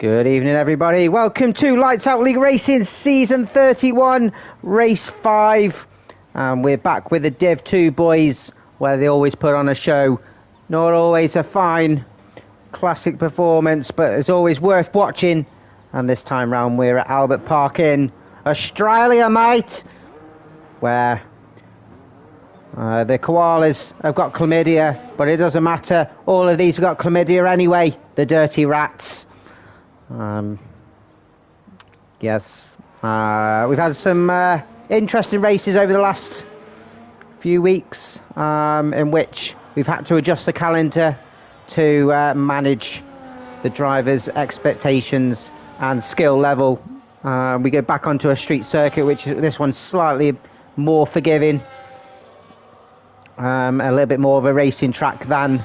Good evening, everybody. Welcome to Lights Out League Racing Season 31, Race 5. We're back with the Div 2 boys, where they always put on a show. Not always a fine, classic performance, but it's always worth watching. And this time round, we're at Albert Park in Australia, mate, where the koalas have got chlamydia, but it doesn't matter. All of these have got chlamydia anyway, the dirty rats. Yes, we've had some interesting races over the last few weeks, in which we've had to adjust the calendar to manage the drivers' expectations and skill level. We go back onto a street circuit, which this one's slightly more forgiving, a little bit more of a racing track than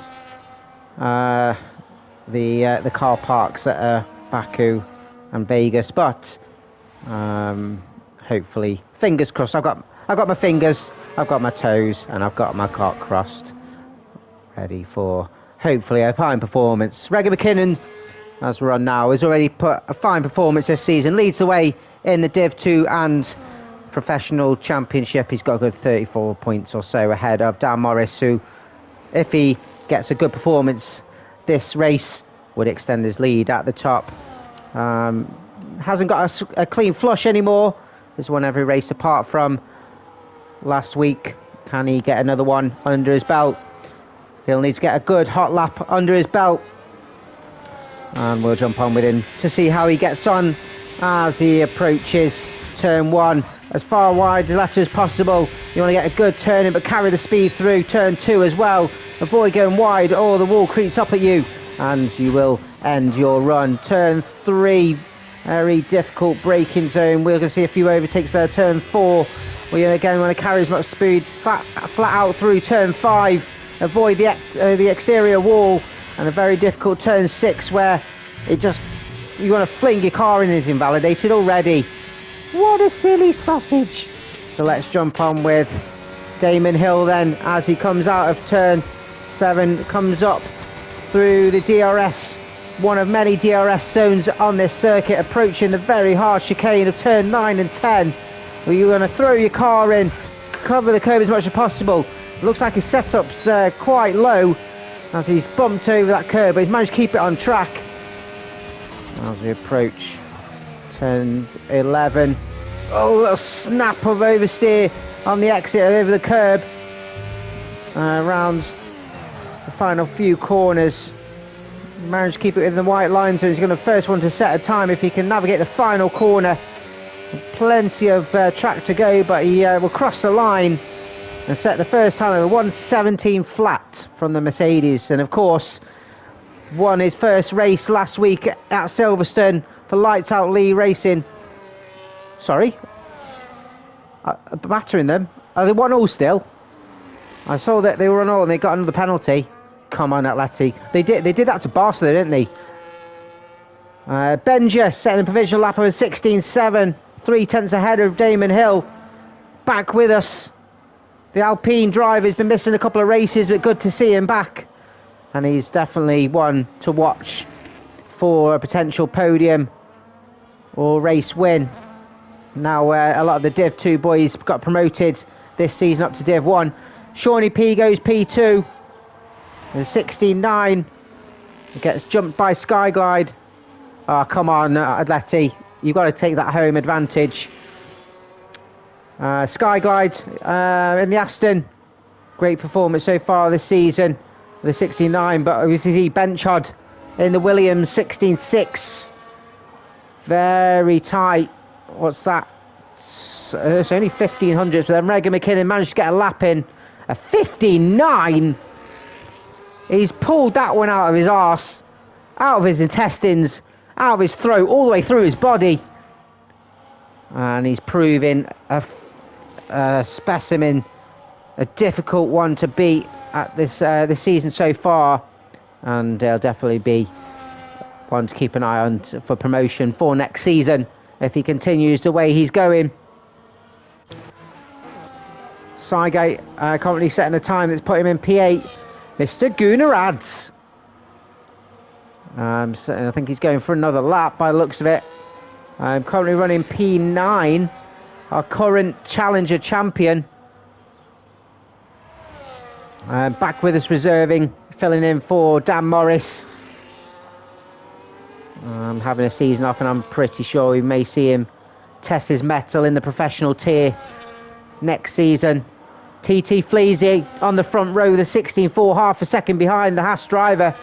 the car parks that are Baku and Vegas, but hopefully, fingers crossed. I've got my fingers, I've got my toes, and I've got my cock crossed, ready for hopefully a fine performance. Reggie McKinnon, as we're on now, has already put a fine performance this season, leads the way in the Div 2 and Professional Championship. He's got a good 34 points or so ahead of Dan Morris, who, if he gets a good performance this race, would extend his lead at the top. Hasn't got a clean flush anymore. There's one every race apart from last week. Can he get another one under his belt? He'll need to get a good hot lap under his belt. And we'll jump on with him to see how he gets on as he approaches turn 1. As far wide left as possible. You want to get a good turning, but carry the speed through turn 2 as well. Avoid going wide or the wall creeps up at you, and you will end your run. Turn 3, very difficult braking zone. We're going to see a few overtakes there. Turn 4, where you again want to carry as much speed flat out through turn 5. Avoid the exterior wall, and a very difficult turn 6, where it just, you want to fling your car in. Is invalidated already. What a silly sausage. So let's jump on with Damon Hill then, as he comes out of turn 7, comes up through the DRS, one of many DRS zones on this circuit, approaching the very hard chicane of turn 9 and 10, where you're going to throw your car in, cover the curb as much as possible. Looks like his setup's quite low as he's bumped over that curb, but he's managed to keep it on track. As we approach turn 11, oh, a little snap of oversteer on the exit over the curb, around the final few corners. Managed to keep it in the white line, so he's going to first one to set a time if he can navigate the final corner. Plenty of track to go, but he will cross the line and set the first time of a 1:17 flat from the Mercedes. And of course, won his first race last week at Silverstone for Lights Out Lee Racing. Sorry, battering them. Are they 1-1 still? I saw that they were on all and they got another penalty. Come on, Atleti. They did that to Barcelona, didn't they? Benja setting a provisional lap of a 16.7, 3 tenths ahead of Damon Hill. Back with us. The Alpine driver's been missing a couple of races, but good to see him back. And he's definitely one to watch for a potential podium or race win. Now, a lot of the Div 2 boys got promoted this season up to Div 1. Shawnee P goes P2. The 16.9 gets jumped by Skyglide. Oh, come on, Atleti. You've got to take that home advantage. Skyglide in the Aston. Great performance so far this season. The 16.9, but obviously Benchod in the Williams 16.6. Very tight. What's that? It's only 1500s, but then Reggie McKinnon managed to get a lap in. A 59. He's pulled that one out of his arse, out of his intestines, out of his throat, all the way through his body. And he's proving a specimen, a difficult one to beat at this season so far. And he'll definitely be one to keep an eye on for promotion for next season if he continues the way he's going. Sygate currently setting a time that's put him in P8. Mr. Gunarads. So I think he's going for another lap by the looks of it. I'm currently running P9, our current Challenger champion. Back with us reserving, filling in for Dan Morris. Having a season off, and I'm pretty sure we may see him test his mettle in the professional tier next season. TT Fleasy on the front row, the 16.4, half a second behind the Haas driver.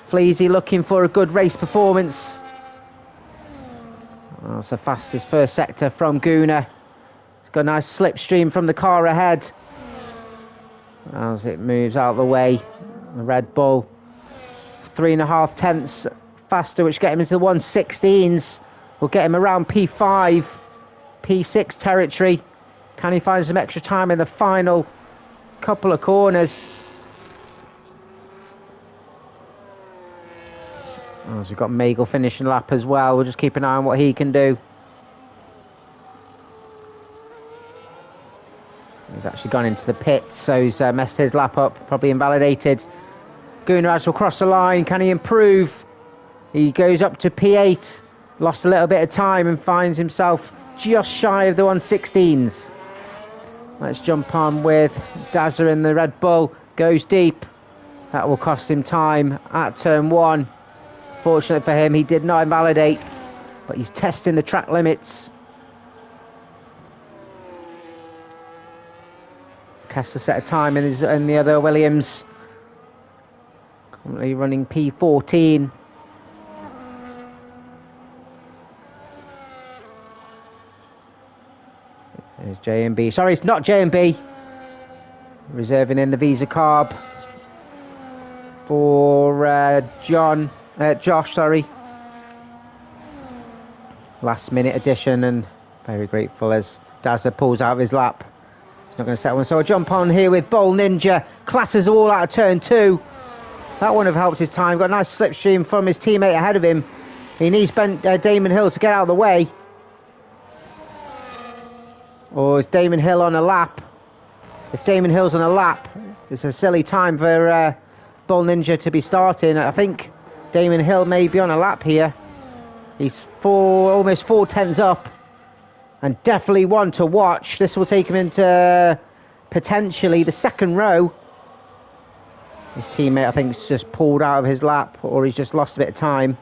Fleasy looking for a good race performance. That's the fastest first sector from Guna. It's got a nice slipstream from the car ahead. As it moves out of the way, the Red Bull 3.5 tenths faster, which get him into the 116s. Will get him around P5, P6 territory. Can he find some extra time in the final couple of corners? So we've got Magel finishing lap as well. We'll just keep an eye on what he can do. He's actually gone into the pits, so he's messed his lap up, probably invalidated. Gunnar will cross the line. Can he improve? He goes up to P8. Lost a little bit of time and finds himself just shy of the 116s. Let's jump on with Dazza in the Red Bull. Goes deep. That will cost him time at turn 1. Fortunately for him, he did not invalidate, but he's testing the track limits. Kessler set a time in the other Williams. Currently running P14. There's J&B. Sorry, it's not J&B. Reserving in the Visa Carb for Josh, sorry. Last minute addition, and very grateful as Dazza pulls out of his lap. He's not going to set one. So I'll jump on here with Bowl Ninja. Classes all out of turn 2. That wouldn't have helped his time. Got a nice slipstream from his teammate ahead of him. He needs Damon Hill to get out of the way. Or is Damon Hill on a lap? If Damon Hill's on a lap, it's a silly time for Bull Ninja to be starting. I think Damon Hill may be on a lap here. He's almost 4 tenths up. And definitely one to watch. This will take him into potentially the second row. His teammate, I think, has just pulled out of his lap, or he's just lost a bit of time.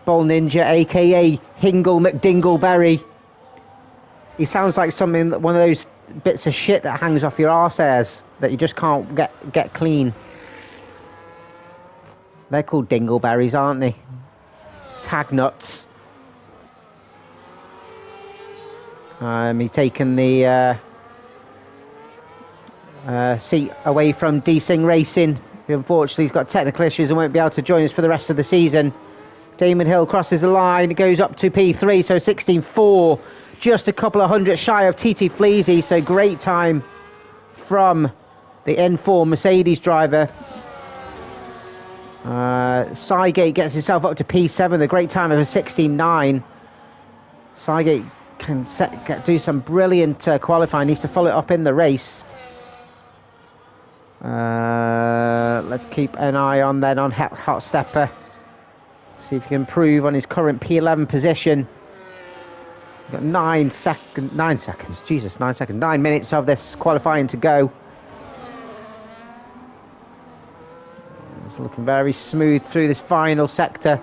Bull Ninja, aka Hingle McDingleberry. He sounds like one of those bits of shit that hangs off your arse hairs that you just can't get clean. They're called dingleberries, aren't they? Tag nuts. He's taken the seat away from D-Sing Racing, who unfortunately has got technical issues and won't be able to join us for the rest of the season. Damon Hill crosses the line, goes up to P3, so 16.4. Just a couple of hundred shy of TT Fleasy, so great time from the N4 Mercedes driver. Sygate gets himself up to P7, the great time of a 16.9. Sygate can do some brilliant qualifying, needs to follow it up in the race. Let's keep an eye on then on Hot Stepper. See if he can improve on his current P11 position. Got 9 minutes of this qualifying to go. It's looking very smooth through this final sector.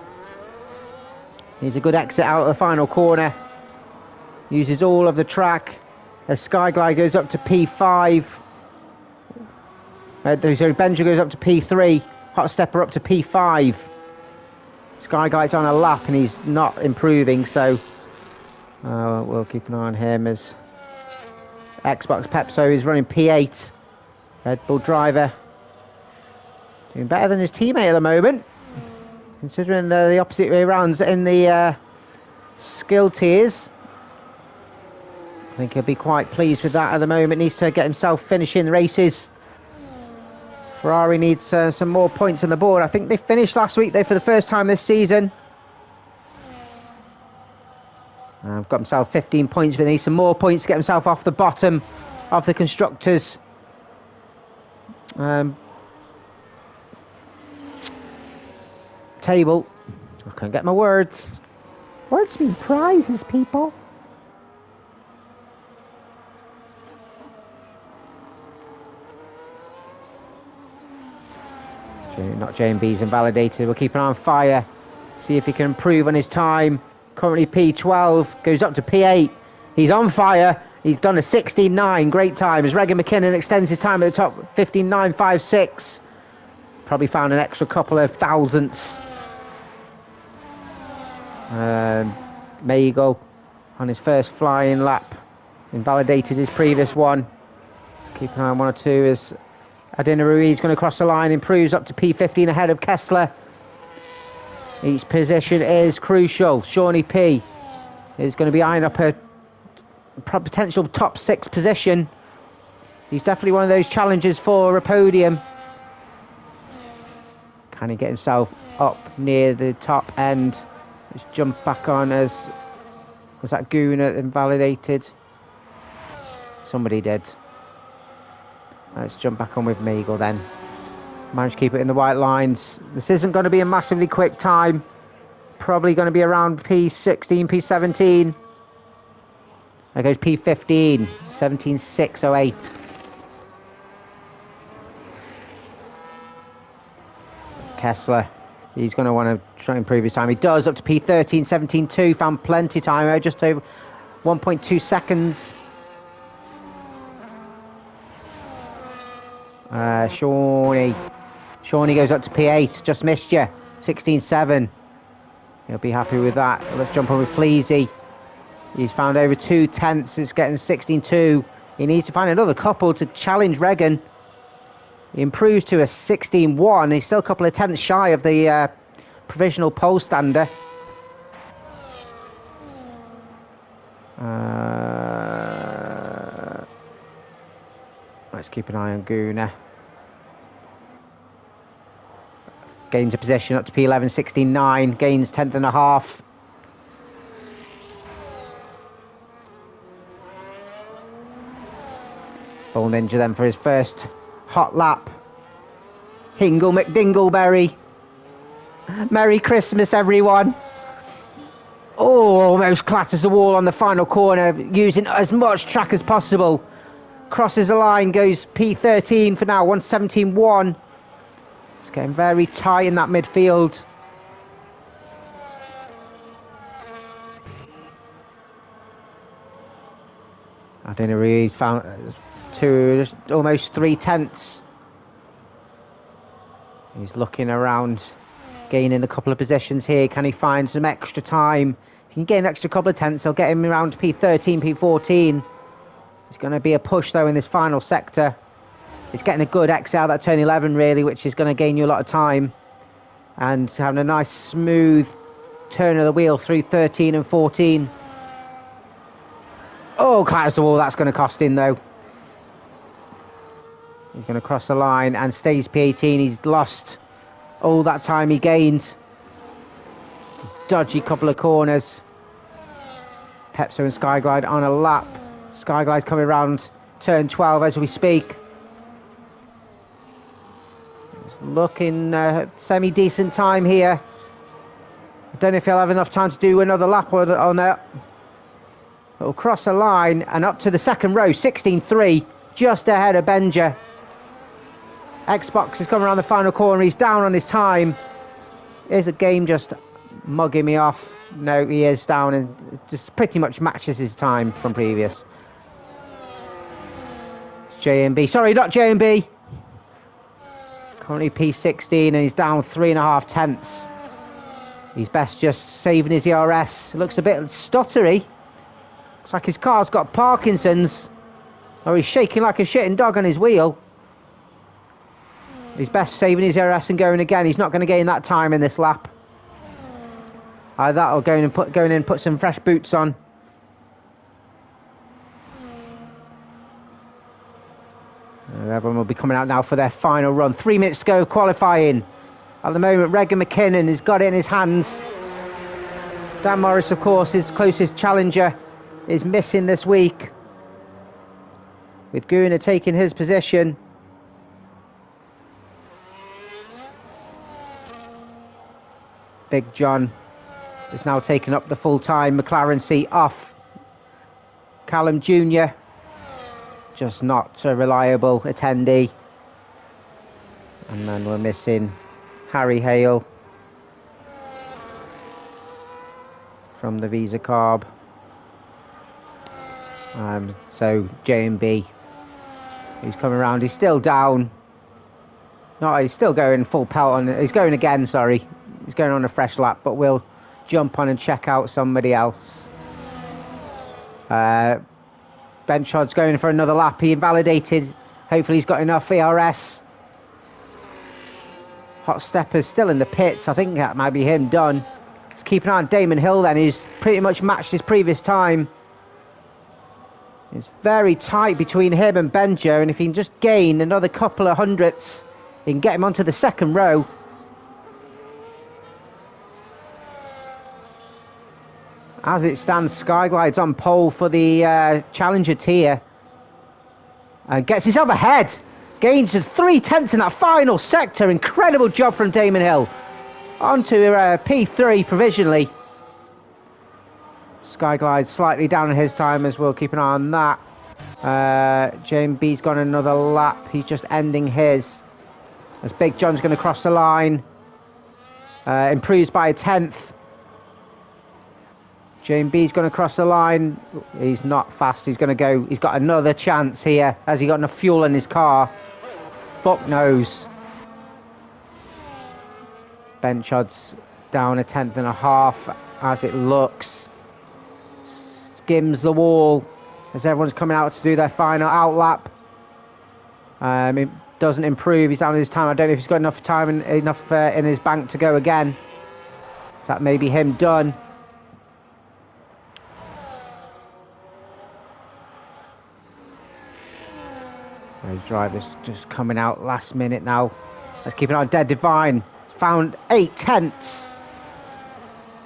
Needs a good exit out of the final corner. Uses all of the track. As Skyglide goes up to P5. Benja goes up to P3. Hot Stepper up to P5. Skyglide's on a lap and he's not improving, so we'll keep an eye on him as Xbox Pepso is running P8. Red Bull driver doing better than his teammate at the moment, considering the opposite way rounds in the skill tiers. I think he'll be quite pleased with that at the moment. Needs to get himself finishing races. Ferrari needs some more points on the board. I think they finished last week though for the first time this season. Got himself 15 points, but he needs some more points to get himself off the bottom of the constructors. table. I can't get my words. Words mean prizes, people. Not J&B's invalidated. We'll keep an eye on Fire. See if he can improve on his time. Currently P12. Goes up to P8. He's on fire. He's done a 16.9. Great time. As Regan McKinnon extends his time at the top. 15.956. Probably found an extra couple of thousandths. Magle on his first flying lap. Invalidated his previous one. Let's keep an eye on 1 or 2 as Adina Ruiz going to cross the line, improves up to P15 ahead of Kessler. Each position is crucial. Shawnee P is going to be eyeing up a potential top 6 position. He's definitely one of those challengers for a podium. Can he get himself up near the top end? Let's jump back on as... Was that Guna invalidated? Somebody did. Let's jump back on with Meagle then. Managed to keep it in the white lines. This isn't going to be a massively quick time. Probably going to be around P16, P17. There goes P15, 17.608. Kessler, he's going to want to try and improve his time. He does, up to P13, 17.2. Found plenty of time, just over 1.2 seconds. Shawnee goes up to P8, just missed you, 16.7. He'll be happy with that. Let's jump on with Fleasy. He's found over 2 tenths, it's getting 16.2. He needs to find another couple to challenge Regan. He improves to a 16.1. He's still a couple of tenths shy of the provisional pole stander. Let's keep an eye on Guna. Gains a position up to P11, 16.9. Gains 10th and a half. Bull Ninja then for his first hot lap. Hingle McDingleberry. Merry Christmas, everyone. Oh, almost clatters the wall on the final corner, using as much track as possible. Crosses the line, goes P13 for now, 117.1. It's getting very tight in that midfield. I don't know, really found almost 3 tenths. He's looking around, gaining a couple of positions here. Can he find some extra time? If he can gain an extra couple of tenths, he'll get him around P13, P14. It's going to be a push, though, in this final sector. It's getting a good exit out of that turn 11, really, which is going to gain you a lot of time. And having a nice, smooth turn of the wheel through 13 and 14. Oh, clatters the wall. That's going to cost him, though. He's going to cross the line and stays P18. He's lost all that time he gained. Dodgy couple of corners. Pepso and Skyglide on a lap. Skyglide's coming around turn 12 as we speak. It's looking semi-decent time here. I don't know if he'll have enough time to do another lap or not. It'll cross the line and up to the second row, 16.3, just ahead of Benja. Xbox has come around the final corner. He's down on his time. Is the game just mugging me off? No, he is down and just pretty much matches his time from previous. J&B, sorry, not J&B. Currently P16 and he's down 3.5 tenths. He's best just saving his ERS. It looks a bit stuttery. Looks like his car's got Parkinson's. Or he's shaking like a shitting dog on his wheel. He's best saving his ERS and going again. He's not going to gain that time in this lap. That'll go in and put some fresh boots on. Everyone will be coming out now for their final run. 3 minutes to go qualifying. At the moment, Regan McKinnon has got it in his hands. Dan Morris, of course, his closest challenger, is missing this week. With Guna taking his position. Big John is now taking up the full-time McLaren seat off Callum Jr. Just not a reliable attendee. And then we're missing Harry Hale from the Visa Carb. So J&B, who's coming around, he's still down. No, he's still going full pelt on. He's going again, sorry. He's going on a fresh lap, but we'll jump on and check out somebody else. Benchod's going for another lap. He invalidated. Hopefully he's got enough ERS. Hot Stepper's still in the pits. I think that might be him done. Let's keep an eye on Damon Hill then, who's pretty much matched his previous time. It's very tight between him and Benjo, and if he can just gain another couple of hundredths, he can get him onto the second row. As it stands, Skyglide's on pole for the Challenger tier. And gets himself ahead. Gains 3/10 in that final sector. Incredible job from Damon Hill. Onto P3 provisionally. Skyglide slightly down on his time as we'll keep an eye on that. James B's gone another lap. He's just ending his. As Big John's going to cross the line. Improves by a 10th. James B's going to cross the line. He's not fast. He's going to go. He's got another chance here. Has he got enough fuel in his car? Fuck knows. Benchod's down a 10th and a half as it looks. Skims the wall as everyone's coming out to do their final outlap. It doesn't improve. He's down his time. I don't know if he's got enough time and enough in his bank to go again. That may be him done. Those drivers just coming out last minute now. Let's keep an eye on Dead Divine. Found 8/10.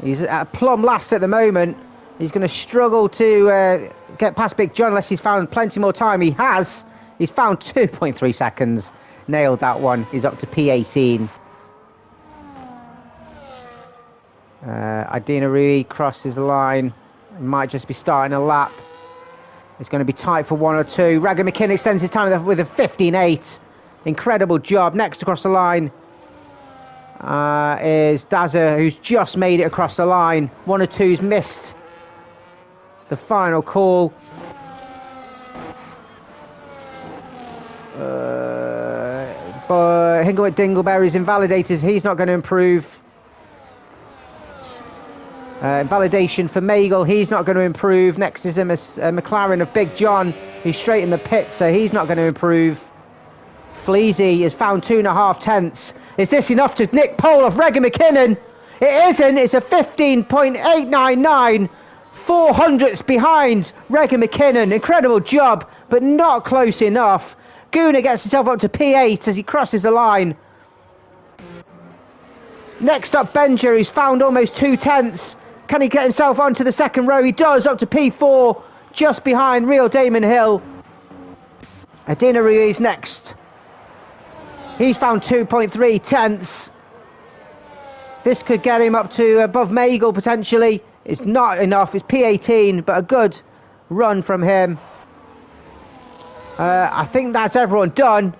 He's at plumb last at the moment. He's going to struggle to get past Big John unless he's found plenty more time. He has. He's found 2.3 seconds. Nailed that one. He's up to P18. Idina Rui crosses the line. He might just be starting a lap. It's going to be tight for 1 or 2. Ragger McKinn extends his time with a 15.8. Incredible job. Next across the line is Dazza, who's just made it across the line. 1 or 2's missed the final call. But Hinglewood Dingleberry's invalidated. He's not going to improve. Invalidation for Magel. He's not going to improve. Next is a McLaren of Big John. He's straight in the pit, so he's not going to improve. Fleasy has found 2.5 tenths. Is this enough to nick pole of Reggie McKinnon? It isn't. It's a 15.899. 4 hundredths behind Reggie McKinnon. Incredible job, but not close enough. Guna gets himself up to P8 as he crosses the line. Next up, Benja, who's found almost 2 tenths. Can he get himself onto the second row? He does, up to P4, just behind real Damon Hill. Adina Ruiz next. He's found 2.3 tenths. This could get him up to above Magel potentially. It's not enough. It's P18, but a good run from him. I think that's everyone done.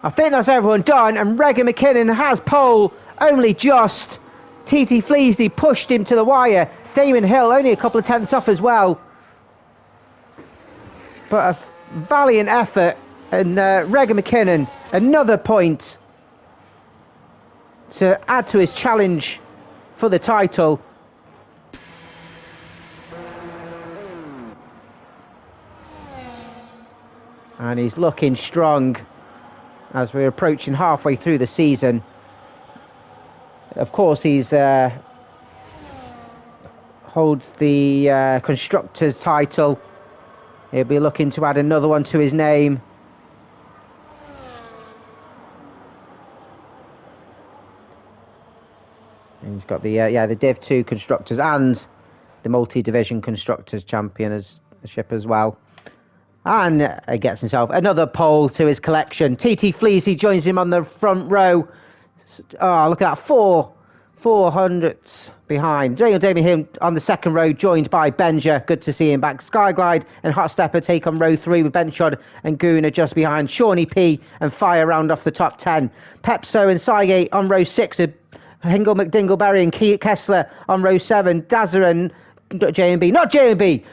And Reggie McKinnon has pole, only just. TT Fleasley pushed him to the wire. Damon Hill only a couple of tenths off as well. But a valiant effort. And Reggie McKinnon, another point to add to his challenge for the title. And he's looking strong as we're approaching halfway through the season. Of course, he's holds the Constructors title. He'll be looking to add another one to his name. And he's got the Div 2 Constructors and the Multi-Division Constructors Championship as well. And he gets himself another pole to his collection. TT Fleasley joins him on the front row. Oh, look at that. 400 behind. Damien Hill on the second row, joined by Benja. Good to see him back. Skyglide and Hot Stepper take on row 3 with Benchod and Gooner just behind. Shawnee P and Fire round off the top 10. Pepso and Sygate on row 6 with Hingle, McDingleberry and Kessler on row 7. Dazza and J&B, not J&B,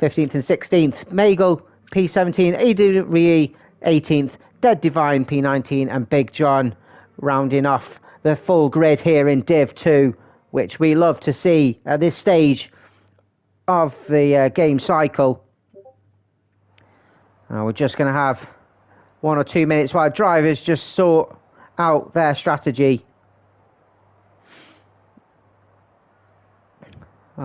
15th and 16th. Magle, P17, Edu Rie, 18th. Dead Divine, P19, and Big John rounding off the full grid here in Div 2, which we love to see at this stage of the game cycle. We're just going to have 1 or 2 minutes while drivers just sort out their strategy. It's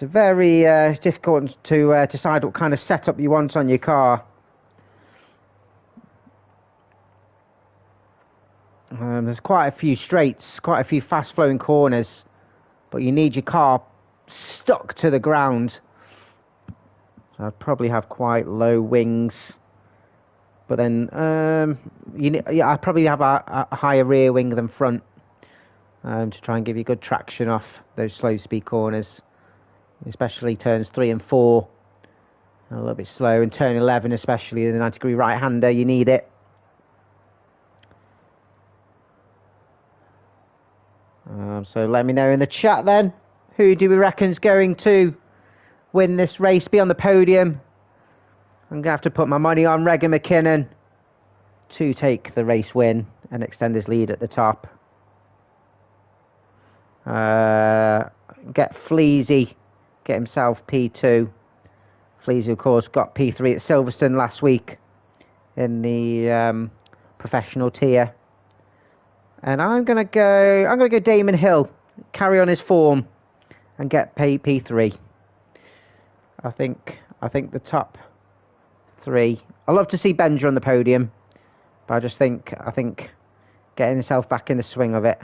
a very difficult to decide what kind of setup you want on your car. There's quite a few straights, quite a few fast-flowing corners, but you need your car stuck to the ground. So I'd probably have quite low wings, but then I'd probably have a higher rear wing than front to try and give you good traction off those slow-speed corners, especially turns 3 and 4. A little bit slow, and turn 11, especially the 90-degree right-hander, you need it. So let me know in the chat then, who do we reckon's going to win this race, be on the podium? I'm going to have to put my money on Regan McKinnon to take the race win and extend his lead at the top. Get Fleazy, get himself P2. Fleazy, of course, got P3 at Silverstone last week in the professional tier. And I'm gonna go Damon Hill, carry on his form, and get P3. I think the top 3. I love to see Benja on the podium, but I think getting himself back in the swing of it.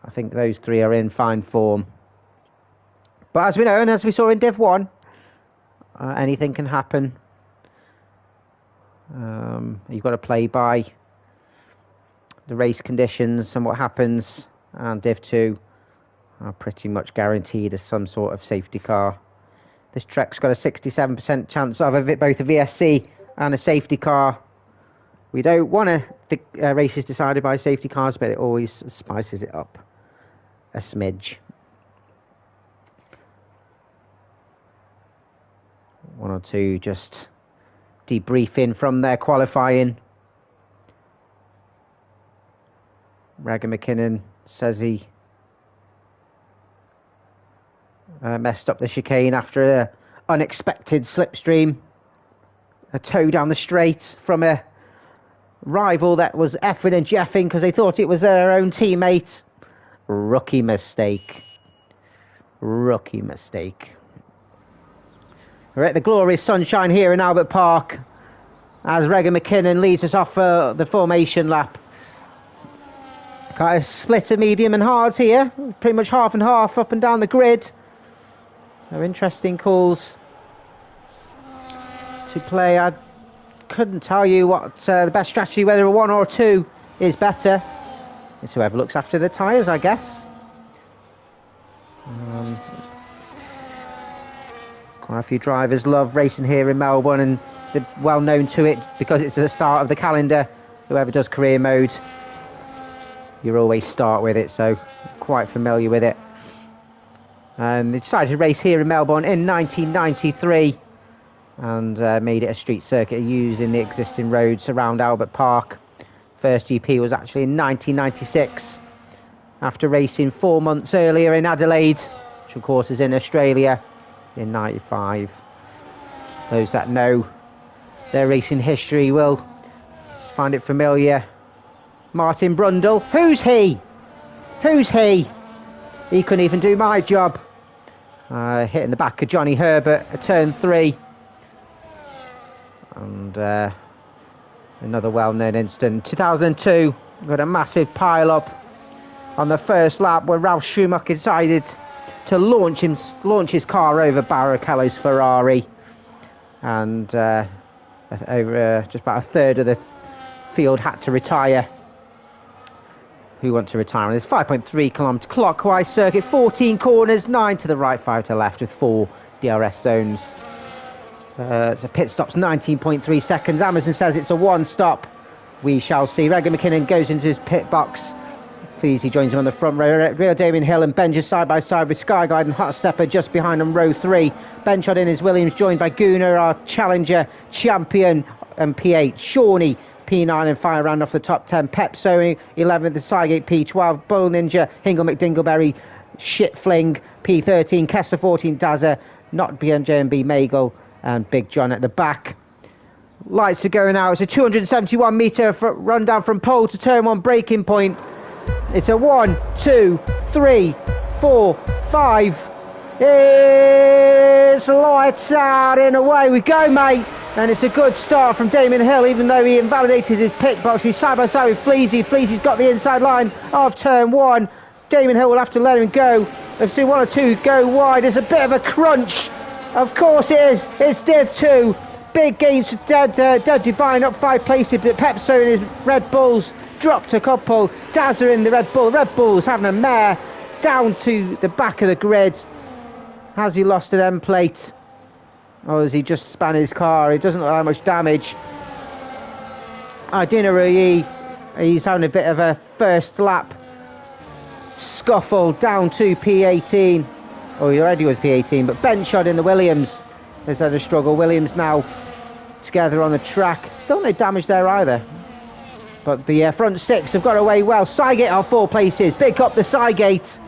I think those 3 are in fine form. But as we know, and as we saw in Div 1, anything can happen. You've got to play by the race conditions, and what happens. And Div 2 are pretty much guaranteed as some sort of safety car. This Trek's got a 67% chance of both a VSC and a safety car. We don't want races decided by safety cars, but it always spices it up a smidge. 1 or 2 just debriefing from their qualifying. Regan McKinnon says he messed up the chicane after an unexpected slipstream. A tow down the straight from a rival that was effing and jeffing because they thought it was their own teammate. Rookie mistake. Rookie mistake. We're at the glorious sunshine here in Albert Park as Regan McKinnon leads us off the formation lap. Got a split of medium and hards here, pretty much half and half up and down the grid. So interesting calls to play. I couldn't tell you what the best strategy, whether a 1 or 2 is better. It's whoever looks after the tyres, I guess. Quite a few drivers love racing here in Melbourne, and they're well known to it because it's the start of the calendar. Whoever does career mode, you always start with it, so quite familiar with it. They decided to race here in Melbourne in 1993 and made it a street circuit using the existing roads around Albert Park. First GP was actually in 1996 after racing 4 months earlier in Adelaide, which of course is in Australia, in 95. Those that know their racing history will find it familiar. Martin Brundle, who's he? Who's he? He couldn't even do my job. Hitting the back of Johnny Herbert at turn 3. And another well-known incident. 2002, got a massive pile-up on the first lap where Ralf Schumacher decided to launch his car over Barrichello's Ferrari. And over just about a third of the field had to retire. who want to retire on this 5.3 kilometre clockwise circuit, 14 corners, 9 to the right, 5 to the left, with 4 DRS zones. So pit stop's 19.3 seconds. Amazon says it's a one stop. We shall see. Regan McKinnon goes into his pit box. Feezy joins him on the front row. Real Damien Hill and Ben just side by side with Skyglide and Hot Stepper just behind on row 3. Ben shot in is Williams, joined by Gooner, our challenger champion, and P8. Shawnee, P9 and Fire round off the top 10. Pepso 11th, the Cygate P12. Bull Ninja, Hingle McDingleberry, Shitfling, P13. Kessler 14, Dazza, Not BNJ&B, Magel, and Big John at the back. Lights are going out. It's a 271 metre run down from pole to turn 1 braking point. It's a 1, 2, 3, 4, 5. It's lights out and away we go, mate. And it's a good start from Damien Hill, even though he invalidated his pit box. He's side by side with Fleazy. Fleazy's got the inside line of turn 1. Damien Hill will have to let him go. I've seen 1 or 2 go wide. There's a bit of a crunch. Of course it is. It's Div 2. Big gains for Dead Divine up 5 places, but Pepso and his Red Bulls dropped a couple. Dazza in the Red Bull. Red Bull's having a mare down to the back of the grid. Has he lost an end plate? Or has he just spun his car? It doesn't look like much damage. Dina Rui, he's having a bit of a first lap scuffle down to P18. Oh, he already was P18, but Ben shot in the Williams has had a struggle. Williams now together on the track. Still no damage there either. But the front 6 have got away well. Cygate are 4 places. Pick up the Cygate.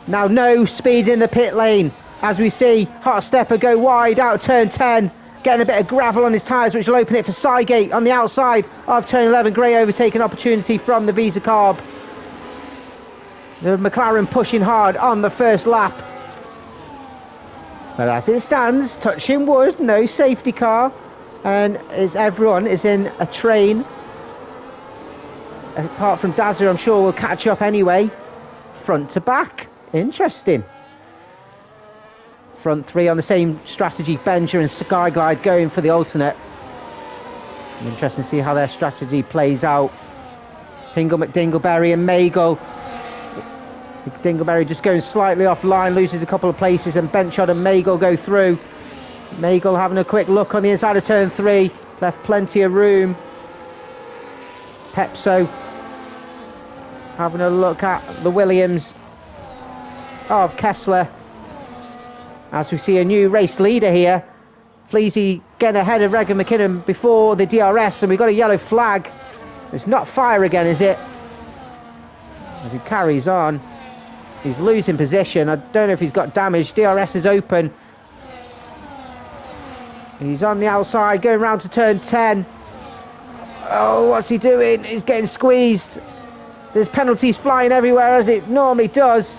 Now no speed in the pit lane. As we see Hot Stepper go wide out of turn 10. Getting a bit of gravel on his tyres, which will open it for Cygate on the outside of turn 11. Gray overtaking opportunity from the Visa Carb. The McLaren pushing hard on the first lap. But as it stands, touching wood, no safety car. And everyone is in a train. Apart from Dazza, I'm sure will catch up anyway. Front to back. Interesting. Front 3 on the same strategy. Benja and Skyglide going for the alternate. Interesting to see how their strategy plays out. Hingle, McDingleberry and Magel. Dingleberry just going slightly offline, loses a couple of places, and Benchot and Magel go through. Magel having a quick look on the inside of turn 3, left plenty of room. Pepso having a look at the Williams of Kessler. As we see a new race leader here. Fleazy getting ahead of Regan McKinnon before the DRS, and we've got a yellow flag. It's not fire again, is it? As he carries on. He's losing position. I don't know if he's got damage. DRS is open. He's on the outside, going round to turn 10. Oh, what's he doing? He's getting squeezed. There's penalties flying everywhere, as it normally does.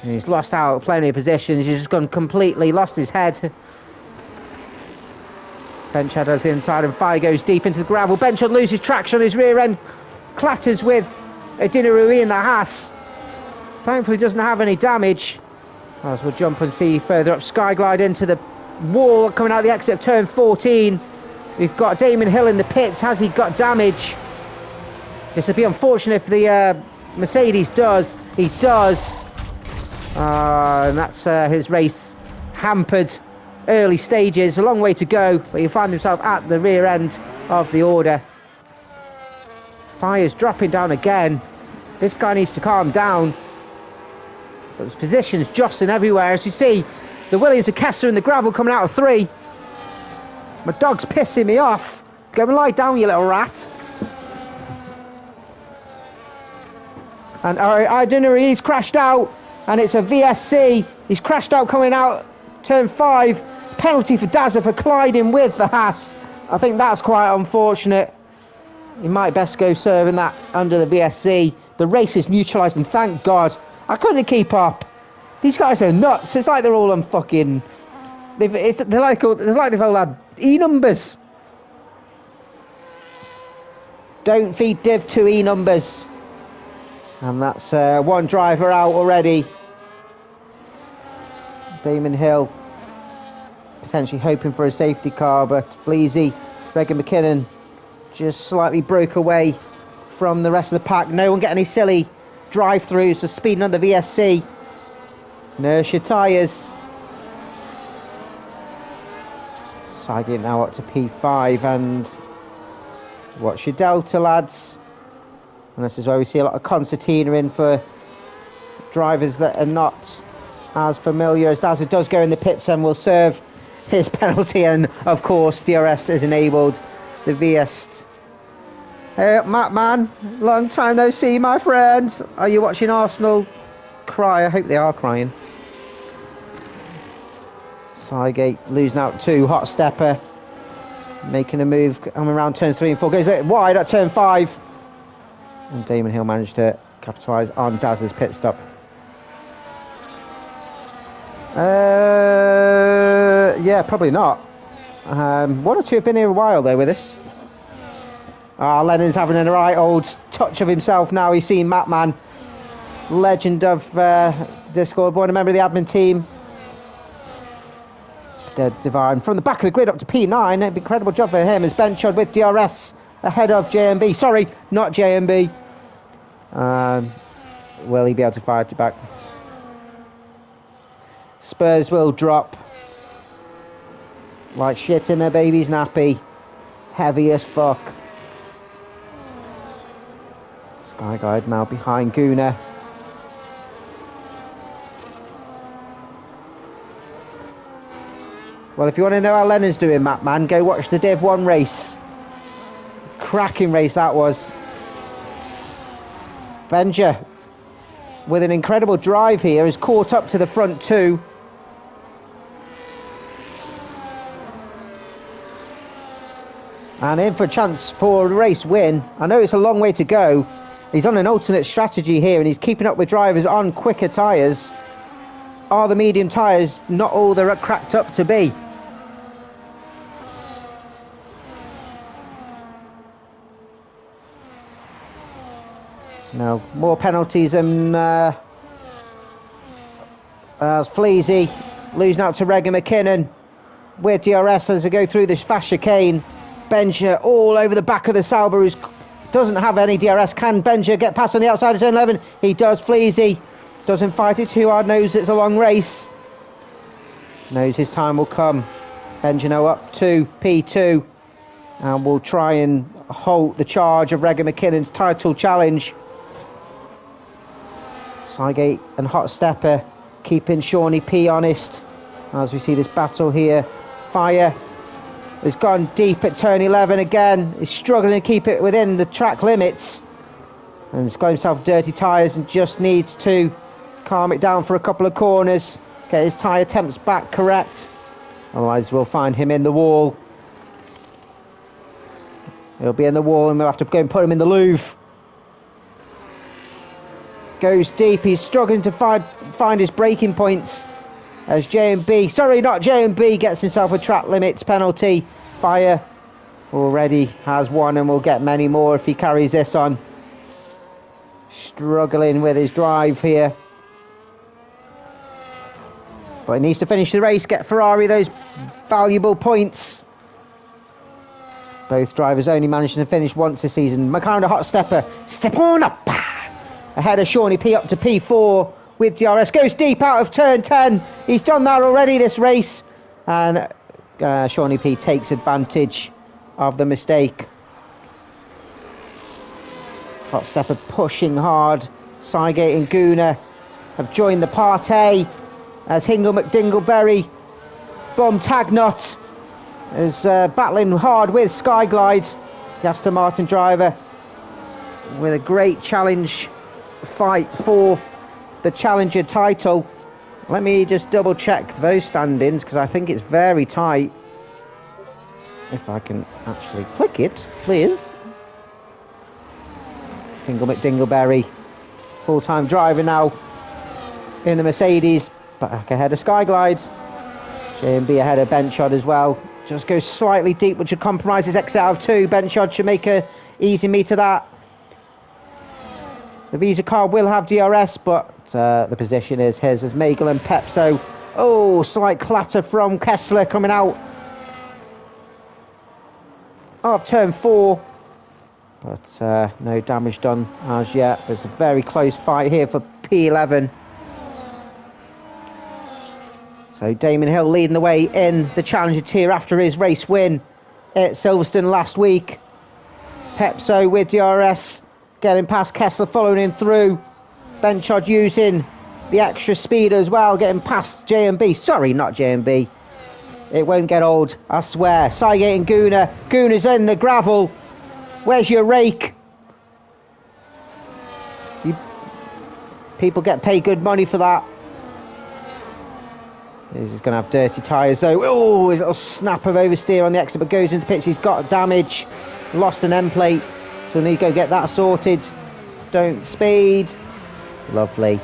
And he's lost out plenty of positions. He's just gone completely, lost his head. Benchhead has the inside, and Fire goes deep into the gravel. Benchhead loses traction on his rear end. Clatters with Dina Rui in the Haas. Thankfully doesn't have any damage. As we'll jump and see further up. Skyglide into the wall coming out the exit of turn 14. We've got Damien Hill in the pits. Has he got damage? This would be unfortunate if the Mercedes does. He does. And that's his race hampered. Early stages, a long way to go, but he'll find himself at the rear end of the order. Fire's dropping down again. This guy needs to calm down. But his position's jostling everywhere. As you see, the Williams and Kessler in the gravel coming out of 3. My dog's pissing me off. Go and lie down, you little rat. And I don't know, he's crashed out, and it's a VSC. He's crashed out coming out turn 5. Penalty for Dazza for colliding with the Haas. I think that's quite unfortunate. He might best go serving that under the VSC. The race is neutralised, and thank God. I couldn't keep up. These guys are nuts. It's like they're all on fucking... It's like they've all had E-numbers. Don't feed Div 2 E-numbers. And that's one driver out already. Damon Hill potentially hoping for a safety car, but Fleazy, Regan McKinnon just slightly broke away from the rest of the pack. No one get any silly drive-throughs, so speeding on the VSC. Inertia tyres. Siding now up to P5, and watch your delta, lads. And this is where we see a lot of concertina in for drivers that are not as familiar, as Dazzler does go in the pits and will serve his penalty, and of course DRS is enabled. The VS. Hey, Matt, man, long time no see, my friend. Are you watching Arsenal cry? I hope they are crying. Sygate losing out to Hot Stepper, making a move, coming around turns 3 and 4, goes wide at turn 5, and Damon Hill managed to capitalise on Dazzler's pit stop. Yeah, probably not. One or two have been here a while though with us. Lennon's having a right old touch of himself now. He's seen Mattman, legend of Discord, born a member of the admin team. Dead Divine from the back of the grid up to P9. Incredible job for him as Benchard with DRS ahead of JMB. Sorry, not JMB. Will he be able to fight it back? Spurs will drop like shit in their baby's nappy. Heavy as fuck. Skyguide now behind Guna. Well, if you want to know how Lennon's doing, Matt, man, go watch the Div 1 race. Cracking race that was. Benja, with an incredible drive here, is caught up to the front two. And in for a chance for a race win. I know it's a long way to go. He's on an alternate strategy here, and he's keeping up with drivers on quicker tyres. Are the medium tyres not all they're cracked up to be? No, more penalties than Fleasy losing out to Regan McKinnon with DRS as they go through this fast chicane. Benja all over the back of the Sauber, who doesn't have any DRS. Can Benja get past on the outside of turn 11? He does. Fleasy doesn't fight it too hard, knows it's a long race. Knows his time will come. Benja now up to P2 and will try and halt the charge of Regan McKinnon's title challenge. Sygate and Hot Stepper keeping Shawnee P honest as we see this battle here. Fire has gone deep at turn 11 again. He's struggling to keep it within the track limits, and he's got himself dirty tyres and just needs to calm it down for a couple of corners, get his tyre temps back correct, otherwise we'll find him in the wall. He'll be in the wall and we'll have to go and put him in the Louvre. Goes deep, he's struggling to find his braking points as JMB, sorry, not JMB, gets himself a track limits penalty. Fire already has one and will get many more if he carries this on. Struggling with his drive here, but he needs to finish the race, get Ferrari those valuable points. Both drivers only managing to finish once this season. McLaren a Hot Stepper, step on up ahead of Shawnee P up to P4 with DRS, goes deep out of turn 10. He's done that already this race, and Shawnee P takes advantage of the mistake. Hot Stepper pushing hard. Sygate and Guna have joined the party as Hingle McDingleberry, Bomb Tagnot is battling hard with Skyglide, the Aston Martin driver, with a great challenge fight for the Challenger title. Let me just double check those standings because I think it's very tight. If I can actually click it, please. Hingle McDingleberry, full-time driver now in the Mercedes, back ahead of Skyglide. JMB ahead of Benchard as well. Just goes slightly deep, which should compromise his exit out of 2. Benchard should make a easy meet of that. The Visa car will have DRS, but the position is his as Magel and Pepso. Oh, slight clatter from Kessler coming out of turn 4. but no damage done as yet. There's a very close fight here for P11. So Damon Hill leading the way in the Challenger tier after his race win at Silverstone last week. Pepso with DRS getting past Kessler, following him through. Benchard using the extra speed as well, getting past J&B. Sorry, not J&B. It won't get old, I swear. Sygate and Gooner. Gooner's in the gravel. Where's your rake? People get paid good money for that. He's going to have dirty tyres though. Oh, his little snap of oversteer on the exit, but goes into pits. He's got damage. Lost an end plate. So need to go get that sorted. Don't speed. Lovely.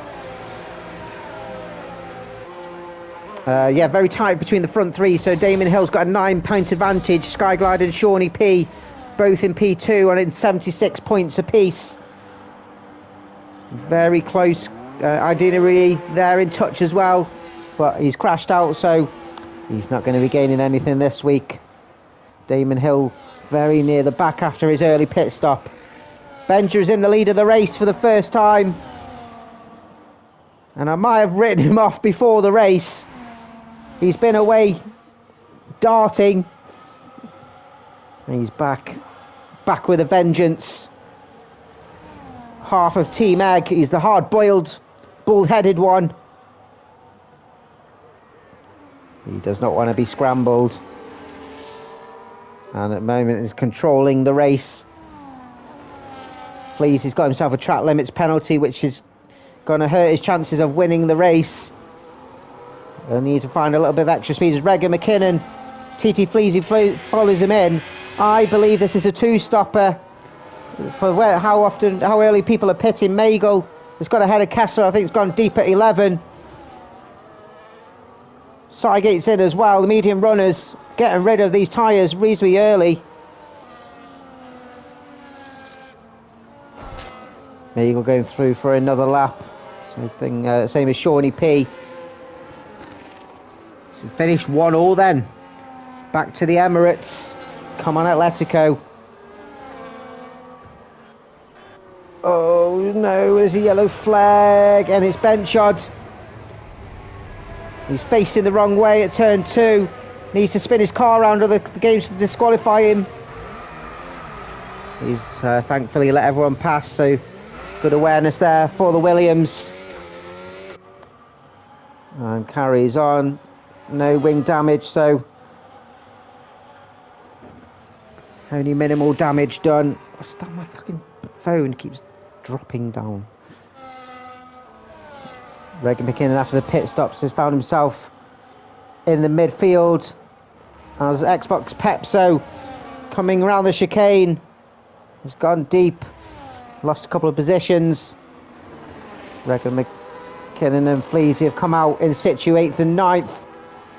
Yeah, very tight between the front three. So Damon Hill's got a 9-point advantage. Skyglide and Shawnee P, both in P2 and in 76 points apiece. Very close. Itinerary there in touch as well, but he's crashed out, so he's not going to be gaining anything this week. Damon Hill very near the back after his early pit stop. Benja's in the lead of the race for the first time, and I might have written him off before the race. He's been away darting, and he's back with a vengeance. Half of Team Egg. He's the hard-boiled, bull-headed one. He does not want to be scrambled, and at the moment is controlling the race. Please, he's got himself a track limits penalty, which is going to hurt his chances of winning the race. He'll need to find a little bit of extra speed as Reggie McKinnon. TT Fleasy follows him in. I believe this is a two-stopper for how early people are pitting. Magel has got ahead of Kessler. I think it's gone deep at 11. Sygate's in as well. The medium runners getting rid of these tyres reasonably early. Magel going through for another lap. Same as Shawnee P. So finished 1-1 then. Back to the Emirates. Come on, Atletico. Oh no, there's a yellow flag, and it's Benchard. He's facing the wrong way at turn 2. Needs to spin his car around, or the game's to disqualify him. He's thankfully let everyone pass, so good awareness there for the Williams. And carries on. No wing damage, so only minimal damage done. What's that? My fucking phone keeps dropping down. Regan McKinnon, after the pit stops, has found himself in the midfield as Xbox Pepso coming around the chicane has gone deep, lost a couple of positions. Regan McKinnon and Fleasy have come out in situ 8th and 9th.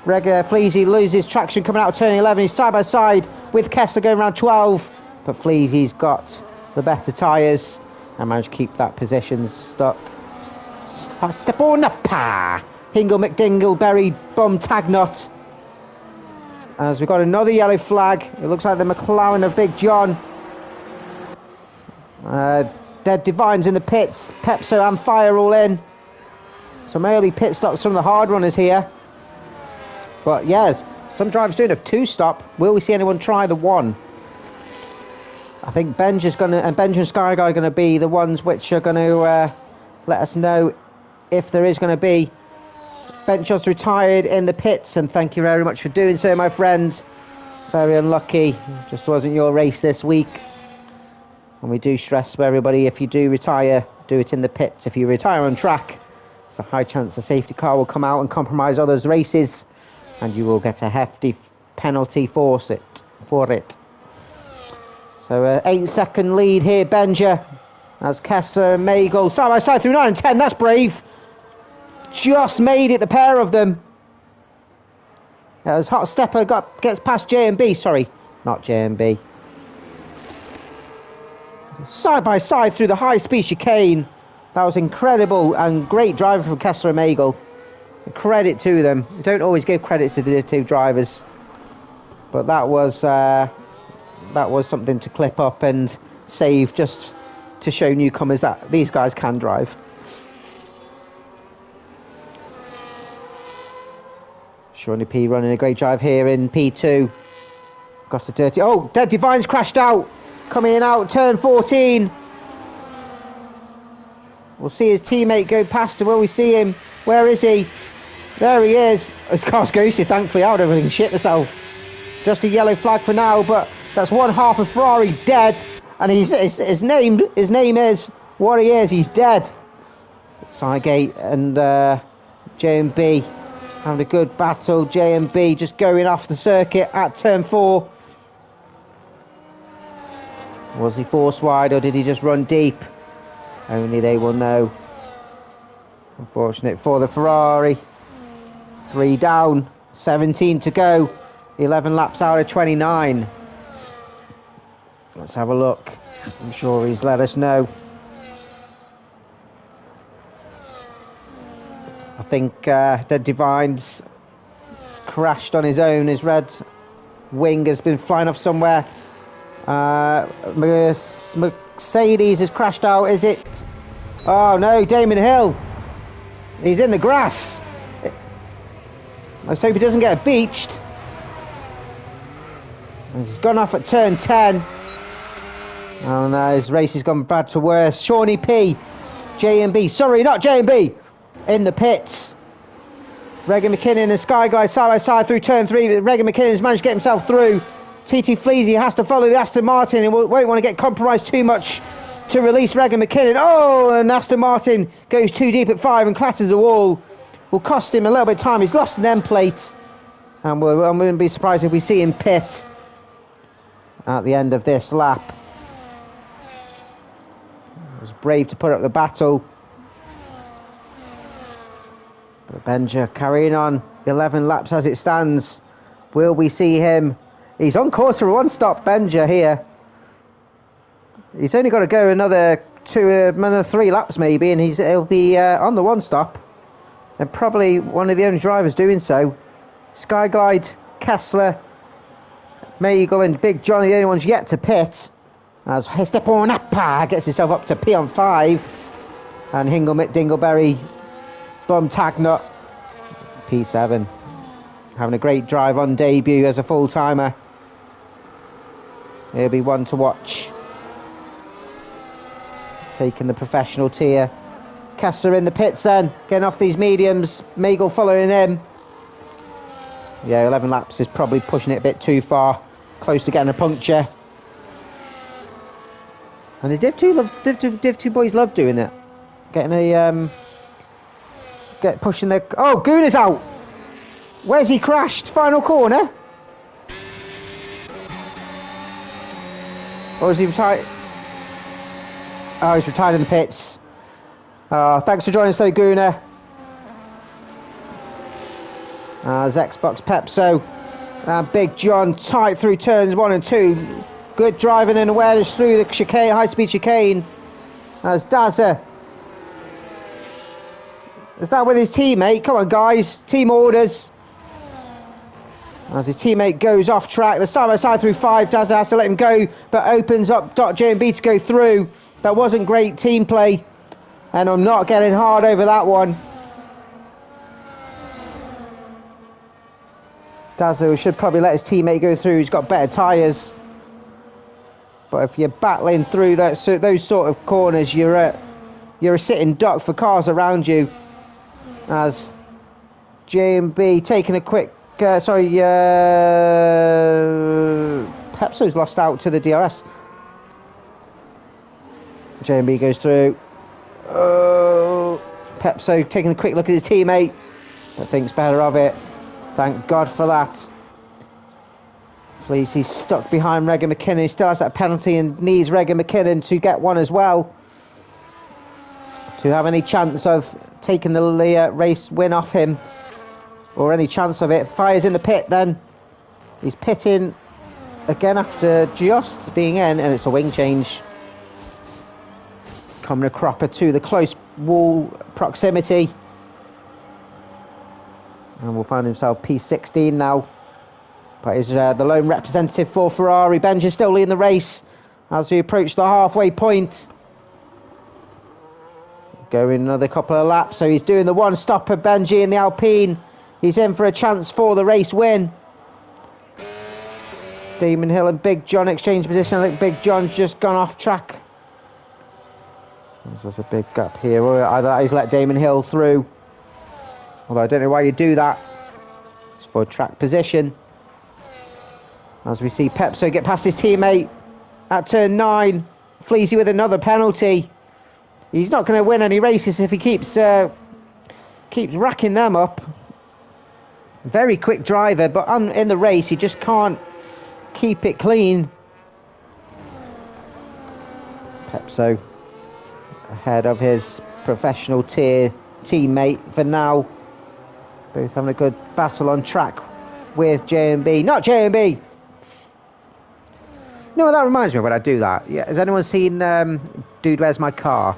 Fleasy loses traction coming out of turn 11. He's side by side with Kessler going around 12, but Fleasy's got the better tyres and managed to keep that position stuck. Step on the pa! Hingle McDingle, Berry, Bum, Tagnot. As we've got another yellow flag. It looks like the McLaren of Big John. Dead Divine's in the pits. Pepso and Fire all in. Some early pit stops from the hard runners here. But yes, some drivers doing a 2-stop. Will we see anyone try the 1? I think Benj and Skyguy are going to be the ones which are going to let us know if there is going to be. Benchot's retired in the pits, and thank you very much for doing so, my friend. Very unlucky. Just wasn't your race this week. And we do stress to everybody, if you do retire, do it in the pits. If you retire on track, there's a high chance a safety car will come out and compromise others' races, and you will get a hefty penalty for it. So 8-second lead here, Benja, as Kessler and Magel side by side through 9 and 10. That's brave. Just made it, the pair of them. As Hot Stepper gets past J&B. Sorry, not J&B. Side by side through the high-speed chicane. That was incredible and great driving from Kessler and Magel. Credit to them. We don't always give credit to the two drivers, but that was something to clip up, and save just to show newcomers that these guys can drive. Shawnee P running a great drive here in P2. Got a dirty... Oh, Dead Divine's crashed out. Coming out, turn 14. We'll see his teammate go past him. Will we see him? Where is he? There he is. His car's ghosted, thankfully. I would have everything shit myself. Just a yellow flag for now, but that's one half of Ferrari dead. And his name is what he is. He's dead. Sidegate and J&B having a good battle. J&B just going off the circuit at turn 4. Was he force wide or did he just run deep? Only they will know. Unfortunate for the Ferrari. 3 down, 17 to go. 11 laps out of 29. Let's have a look. I'm sure he's let us know. I think Dead Divine's crashed on his own. His red wing has been flying off somewhere. Mercedes has crashed out, is it? Oh no, Damon Hill. He's in the grass. Let's hope he doesn't get beached. He's gone off at turn 10. Oh no, his race has gone bad to worse. Shawnee P, J&B, sorry, not J&B, in the pits. Regan McKinnon and Skyglide side by side through turn 3, but Regan McKinnon's managed to get himself through. TT Fleasy has to follow the Aston Martin and won't want to get compromised too much to release Regan McKinnon. Oh, and Aston Martin goes too deep at 5 and clatters the wall. Will cost him a little bit of time. He's lost an end plate. And I wouldn't be surprised if we see him pit at the end of this lap. He was brave to put up the battle. But Benja carrying on 11 laps as it stands. Will we see him? He's on course for a one-stop Benja here. He's only got to go another 3 laps maybe, and he'll be on the one-stop. And probably one of the only drivers doing so. Skyglide, Kessler, Meagle and Big John are the only ones yet to pit. As Esteban Appa gets himself up to P on 5. And Hingle McDingleberry, Bum Tagnut, P7. Having a great drive on debut as a full-timer. He'll be one to watch. Taking the professional tier. Kessler in the pits then, getting off these mediums. Meagle following him. Yeah, 11 laps is probably pushing it a bit too far. Close to getting a puncture. And the Div 2 boys love doing it. Getting a pushing their... Oh, Goon is out. Where's he crashed? Final corner. Or is he retired? Oh, he's retired in the pits. Thanks for joining us, though, Gooner. As Xbox Pepso. And Big John tight through turns 1 and 2. Good driving and awareness through the chicane, high-speed chicane. As Dazza. Is that with his teammate? Come on, guys. Team orders. As his teammate goes off track, the side-by-side through 5, Dazza has to let him go, but opens up .J&B to go through. That wasn't great team play, and I'm not getting hard over that one. Dazza should probably let his teammate go through, he's got better tyres. But if you're battling through those sort of corners, you're a sitting duck for cars around you. As J&B taking a quick... Pepso's lost out to the DRS. J&B goes through. Oh, Pepso taking a quick look at his teammate, but thinks better of it. Thank God for that. Please, he's stuck behind Regan McKinnon. He still has that penalty and needs Regan McKinnon to get one as well, to have any chance of taking the race win off him, or any chance of it. Fires in the pit then. He's pitting again after just being in, and it's a wing change. Coming a cropper to the close wall proximity. And will find himself P16 now. But he's the lone representative for Ferrari. Benja's still leading the race. as we approach the halfway point. Going another couple of laps, so he's doing the one stopper. Benji in the Alpine, he's in for a chance for the race win. Damon Hill and Big John exchange position. I think Big John's just gone off track. There's a big gap here. Either he's let Damon Hill through, although I don't know why you do that. It's for track position. As we see Pepso get past his teammate at turn 9. Fleasy with another penalty. He's not going to win any races if he keeps racking them up. Very quick driver, but in the race he just can't keep it clean. Pepso ahead of his professional tier teammate for now. Both having a good battle on track with J&B. Not J&B! You know what that reminds me of when I do that? Yeah, has anyone seen Dude, Where's My Car?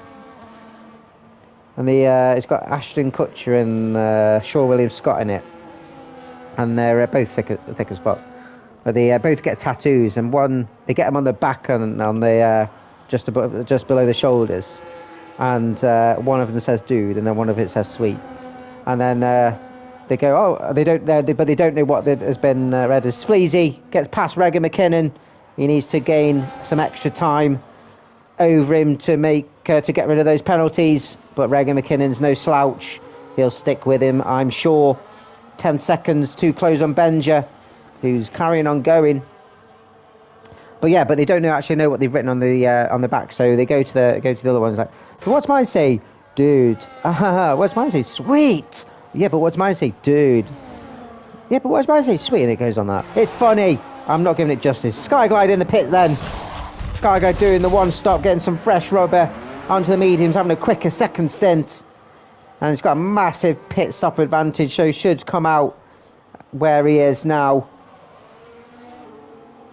And it's got Ashton Kutcher and Shaw William Scott in it. And they're both thick as fuck. But they both get tattoos, and they get them on the back and on the just below the shoulders. And one of them says dude, and then one of it says sweet. And then they go, oh, but they don't know what has been read as. Fleasy gets past Regan McKinnon. He needs to gain some extra time over him to get rid of those penalties. But Regan McKinnon's no slouch. He'll stick with him, I'm sure. 10 seconds to close on Benja, who's carrying on going. But they don't actually know what they've written on the back, so they go to the other ones like, so what's mine say? Dude. What's mine say? Sweet. Yeah, but what's mine say? Dude. Yeah, but what's mine say? Sweet. And it goes on that. It's funny. I'm not giving it justice. Skyglide in the pit then. Skyglide doing the one stop, getting some fresh rubber onto the mediums, having a quicker second stint. And he's got a massive pit stop advantage, so he should come out where he is now.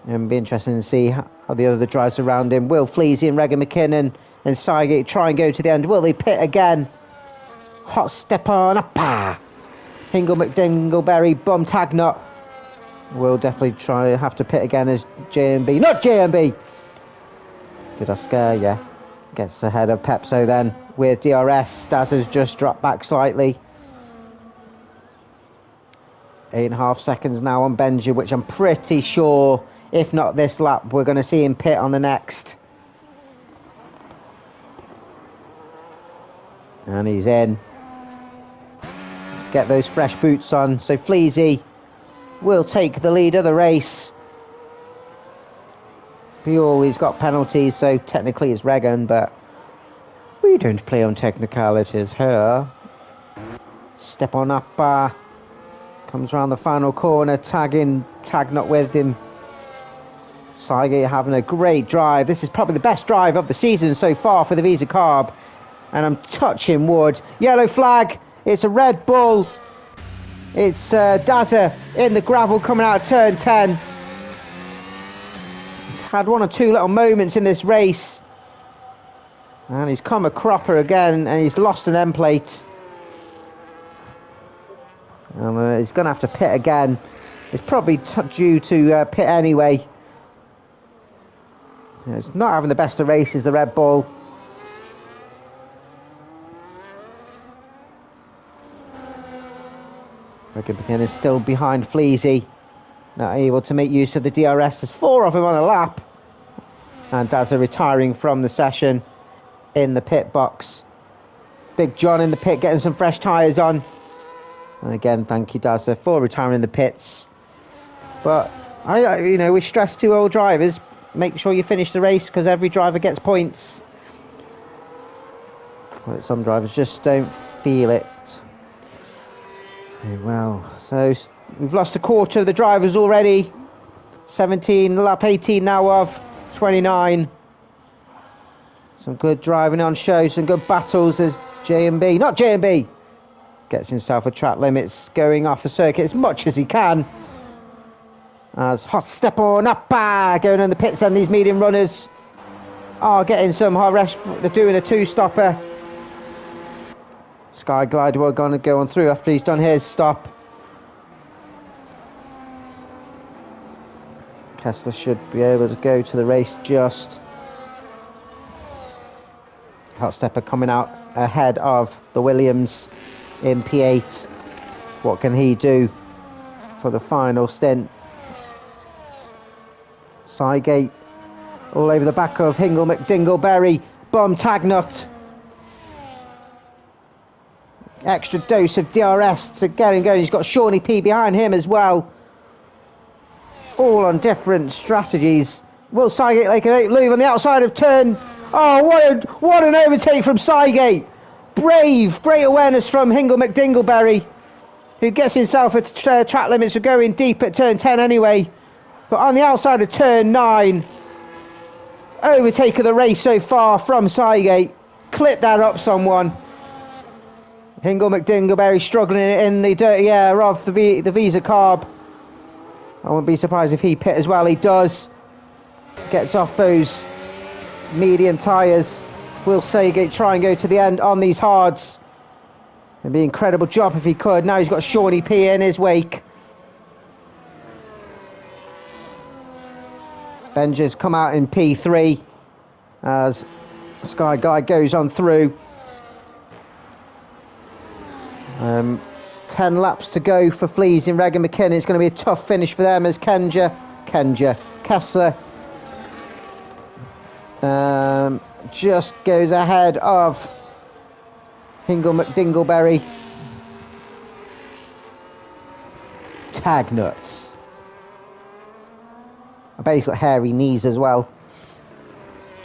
It'll be interesting to see how the other drives around him. Will Fleasy and Regan McKinnon and Sygate try and go to the end? Will they pit again? Hot step on up. Hingle McDingleberry, Bum Tagnut. Will definitely have to pit again as J&B. Not J&B! Did I scare you? Gets ahead of Pepso then with DRS. Daz has just dropped back slightly. 8.5 seconds now on Benji, which I'm pretty sure, if not this lap, we're going to see him pit on the next. And he's in. Get those fresh boots on. So Fleasy will take the lead of the race. He always got penalties, so technically it's Regan, but we don't play on technicalities here. Step on up. Comes around the final corner, tagging Tagnut with him. Sygate having a great drive. This is probably the best drive of the season so far for the Visa Carb. And I'm touching wood. Yellow flag. It's a Red Bull. It's Dazza in the gravel coming out of turn 10. He's had one or two little moments in this race. And he's come a cropper again, and he's lost an end plate. And he's going to have to pit again. It's probably due to pit anyway. It's not having the best of races, the Red Bull. Regan McKinnon is still behind Fleasy. Not able to make use of the DRS. There's 4 of him on a lap. And Dazza retiring from the session in the pit box. Big John in the pit getting some fresh tyres on. And again, thank you, Dazza, for retiring in the pits. But, we stress to all drivers, make sure you finish the race because every driver gets points. But some drivers just don't feel it. Very well. So, we've lost a quarter of the drivers already. 17, lap 18 now of 29. Some good driving on show, some good battles as J&B, not J&B, gets himself a track limits, going off the circuit as much as he can. As Hot Step on up, going in the pits, and these medium runners are getting some hard rest. They're doing a 2-stopper. Sky Glider will going to go on through after he's done his stop. Kessler should be able to go to the race just. Hot Stepper coming out ahead of the Williams in P8. What can he do for the final stint? Sygate all over the back of Hingle McDingleberry. Bum Tagnut. Extra dose of DRS to get him going. He's got Shawnee P behind him as well. All on different strategies. Will Sygate make a move on the outside of turn? Oh, what an overtake from Sygate. Brave, great awareness from Hingle McDingleberry, who gets himself at track limits for going deep at turn 10 anyway. But on the outside of turn 9, overtake of the race so far from Sygate. Clip that up, someone. Hingle McDingleberry struggling in the dirty air of the Visa carb. I wouldn't be surprised if he pit as well. He does. Gets off those medium tyres. Will Sygate try and go to the end on these hards? It'd be an incredible job if he could. Now he's got Shawnee P in his wake. Benja's come out in P3 as Sky Guy goes on through. 10 laps to go for Fleas in Regan McKinnon. It's going to be a tough finish for them as Kessler just goes ahead of Hingle McDingleberry. Tag nuts. I bet he's got hairy knees as well.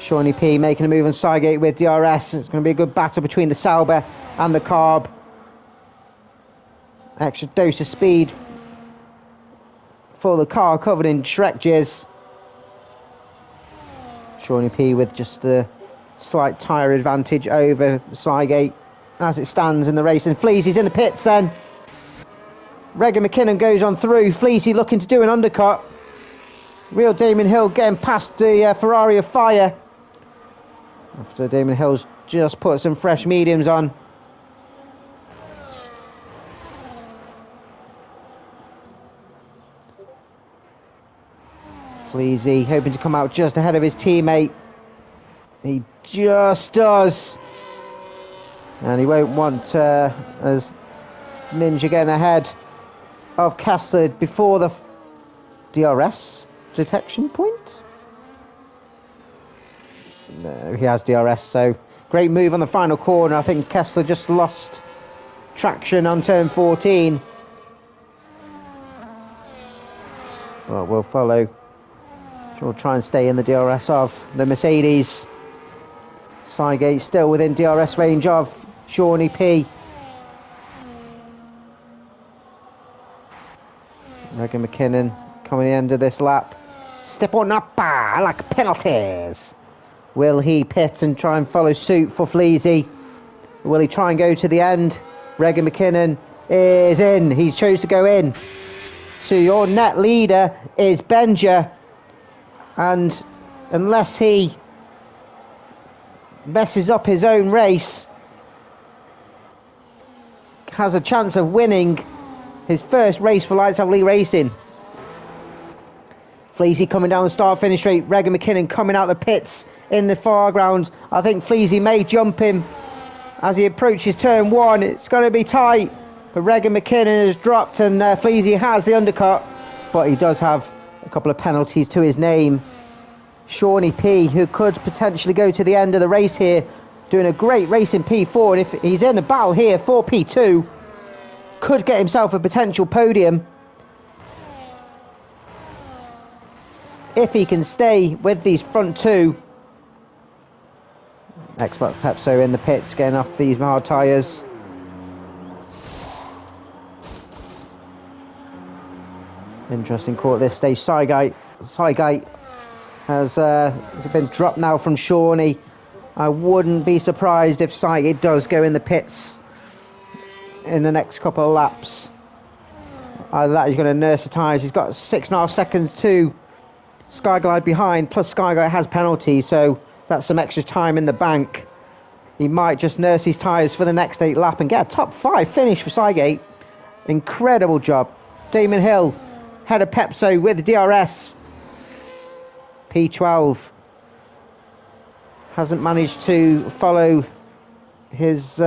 Shawnee P making a move on Sygate with DRS. It's going to be a good battle between the Sauber and the carb. Extra dose of speed for the car covered in Shrek jizz. Shawnee P with just a slight tyre advantage over Sygate as it stands in the race. And Fleasy's in the pits then. Regan McKinnon goes on through. Fleasy looking to do an undercut. Real Damon Hill getting past the Ferrari of Fire. After Damon Hill's just put some fresh mediums on. Fleasy hoping to come out just ahead of his teammate. He just does. And he won't want as Ninja getting ahead of Kessler before the DRS detection point. No, he has DRS, so great move on the final corner. I think Kessler just lost traction on turn 14. Well, we'll follow. We'll try and stay in the DRS of the Mercedes. Sygate still within DRS range of Shawnee P. Regan McKinnon coming to the end of this lap. Step on up, I like penalties. Will he pit and try and follow suit for Fleasy? Will he try and go to the end? Regan McKinnon is in. He's chose to go in. So your net leader is Benja. And unless he messes up his own race, has a chance of winning his first race for Lights Out Lee Racing. Fleasy coming down the start-finish straight. Regan McKinnon coming out the pits in the foreground. I think Fleasy may jump him as he approaches turn 1. It's going to be tight, but Regan McKinnon has dropped and Fleasy has the undercut, but he does have a couple of penalties to his name. Shawnee P, who could potentially go to the end of the race here, doing a great race in P4, and if he's in a battle here for P2, could get himself a potential podium if he can stay with these front two. Expert Pepso in the pits, getting off these hard tyres. Interesting call at this stage. Sygate has been dropped now from Shawnee. I wouldn't be surprised if Sygate does go in the pits in the next couple of laps. Either that, he's going to nurse the tyres. He's got 6.5 seconds to Skyglide behind, plus Skyglide has penalties, so that's some extra time in the bank. He might just nurse his tyres for the next 8 lap and get a top 5 finish for Sygate. Incredible job. Damon Hill, head of Pepso with the DRS. P12. hasn't managed to follow his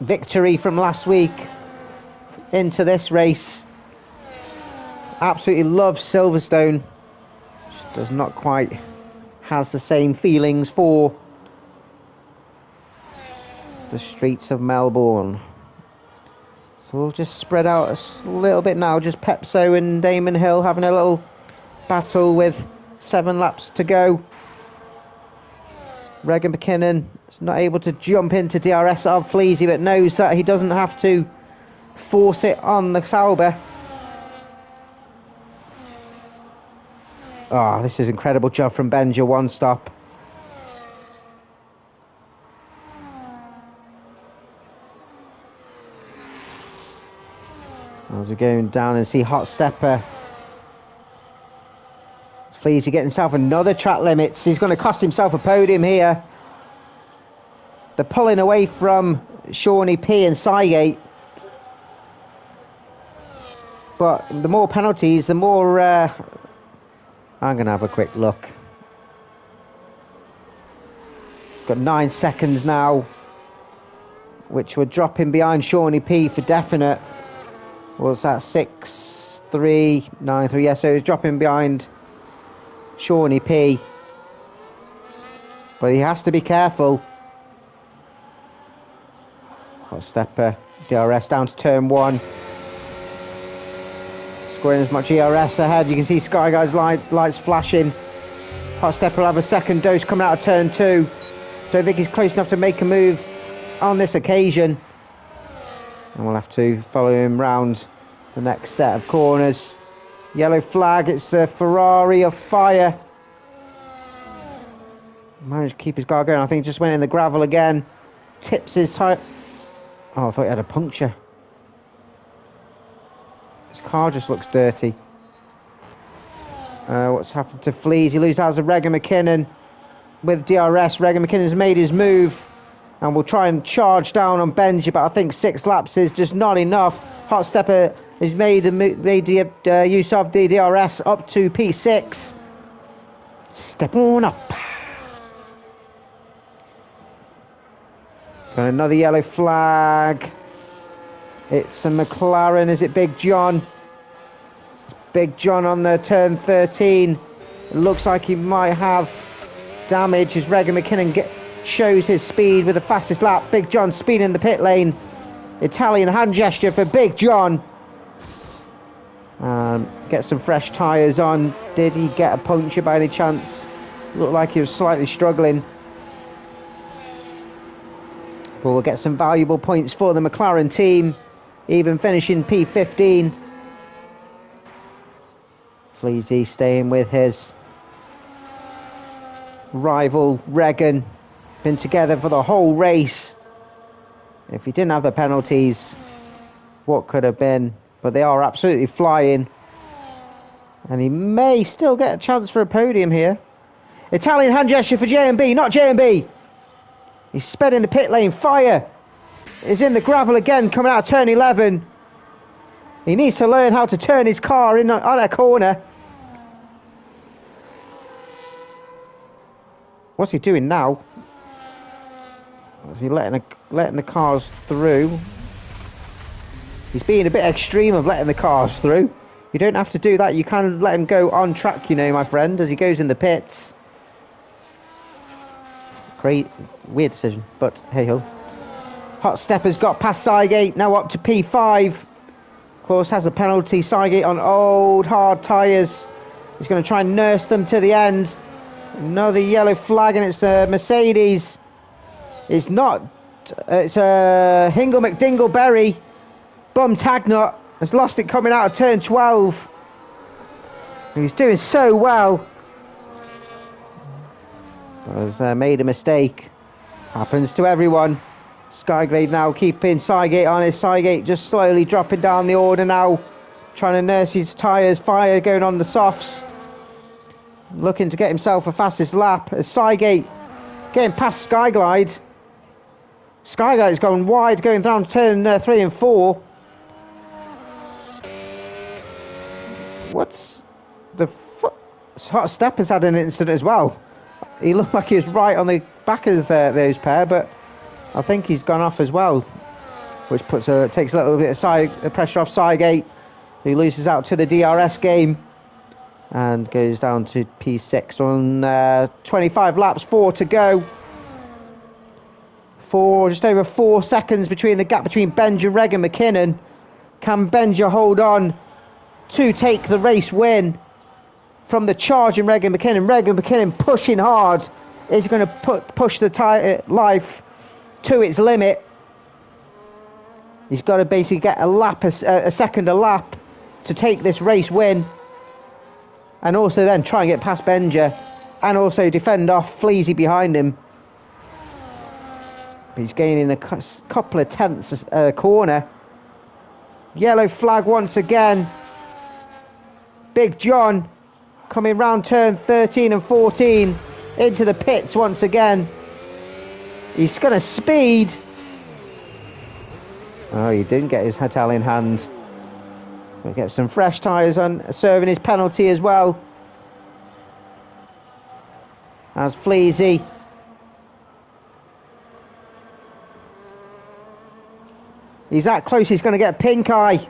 victory from last week into this race. Absolutely loves Silverstone. Just does not quite has the same feelings for the streets of Melbourne. So we'll just spread out a little bit now. Just Pepso and Damon Hill having a little battle with 7 laps to go. Regan McKinnon is not able to jump into DRS of Fleasy, but knows that he doesn't have to force it on the Sauber. Oh, this is incredible job from Benja, one stop. As we're going down and see Hot Stepper. Fleasy getting himself another track limits. He's going to cost himself a podium here. They're pulling away from Shawnee P and Sygate. But the more penalties, the more... I'm going to have a quick look. Got 9 seconds now, which we're dropping behind Shawnee P for definite. What's that? 6-3-9-3. Yeah, so he's dropping behind Shawnee P. But he has to be careful. Hot Stepper, DRS down to turn 1. Scoring as much ERS ahead. You can see Sky Guy's lights flashing. Hot Stepper will have a second dose coming out of turn 2. Don't think he's close enough to make a move on this occasion. And we'll have to follow him round the next set of corners. Yellow flag, it's a Ferrari of fire. Managed to keep his car going. I think he just went in the gravel again. Tips his tyre. Oh, I thought he had a puncture. His car just looks dirty. What's happened to Fleas? He loses out to Regan McKinnon with DRS. Regan McKinnon's made his move and will try and charge down on Benji, but I think 6 laps is just not enough. Hot Stepper has made use of the DRS up to P6. Step on up. Got another yellow flag. It's a McLaren. Is it Big John? It's Big John on the turn 13. It looks like he might have damage as Regan McKinnon shows his speed with the fastest lap. Big John speeding in the pit lane. Italian hand gesture for Big John. Get some fresh tyres on. Did he get a puncture by any chance? Looked like he was slightly struggling. But we'll get some valuable points for the McLaren team. Even finishing P15. Fleasy staying with his rival Regan. Been together for the whole race. If he didn't have the penalties, what could have been? But they are absolutely flying. And he may still get a chance for a podium here. Italian hand gesture for J&B, not J&B. He's sped in the pit lane. Fire is in the gravel again, coming out of turn 11. He needs to learn how to turn his car in on a corner. What's he doing now? Is he letting the cars through? He's being a bit extreme of letting the cars through. You don't have to do that. You can let him go on track, you know, my friend, as he goes in the pits. Great, weird decision, but hey ho. Hot Stepper's got past Sygate, now up to P5. Of course, has a penalty. Sygate on old hard tyres. He's going to try and nurse them to the end. Another yellow flag, and it's a Mercedes. It's not. It's a Hingle McDingleberry. Bum Tagnut has lost it coming out of turn 12. He's doing so well. Has made a mistake. Happens to everyone. Skyglade now keeping Sygate on his. Sygate just slowly dropping down the order now. Trying to nurse his tyres. Fire going on the softs. Looking to get himself a fastest lap. As Sygate getting past Skyglide. Skyglide's going wide, going down turn 3 and 4. What's the fuck? Hot Step has had an incident as well. He looked like he was right on the back of those pair, but I think he's gone off as well, which takes a little bit of pressure off Cygate, who loses out to the DRS game and goes down to P6 on 25 laps, 4 to go. Just over 4 seconds between the gap between Benja, Reg and McKinnon. Can Benja hold on to take the race win from the charging Reg and McKinnon? Reg and McKinnon pushing hard is going to push the life to its limit. He's got to basically get a second a lap to take this race win, and also then try and get past Benja and also defend off Fleasy behind him. He's gaining a couple of tenths a corner. Yellow flag once again. Big John coming round turn 13 and 14 into the pits once again. He's going to speed. Oh, he didn't get his Italian hand. We'll get some fresh tyres on, serving his penalty as well. As Fleasy. He's that close, he's going to get pink eye.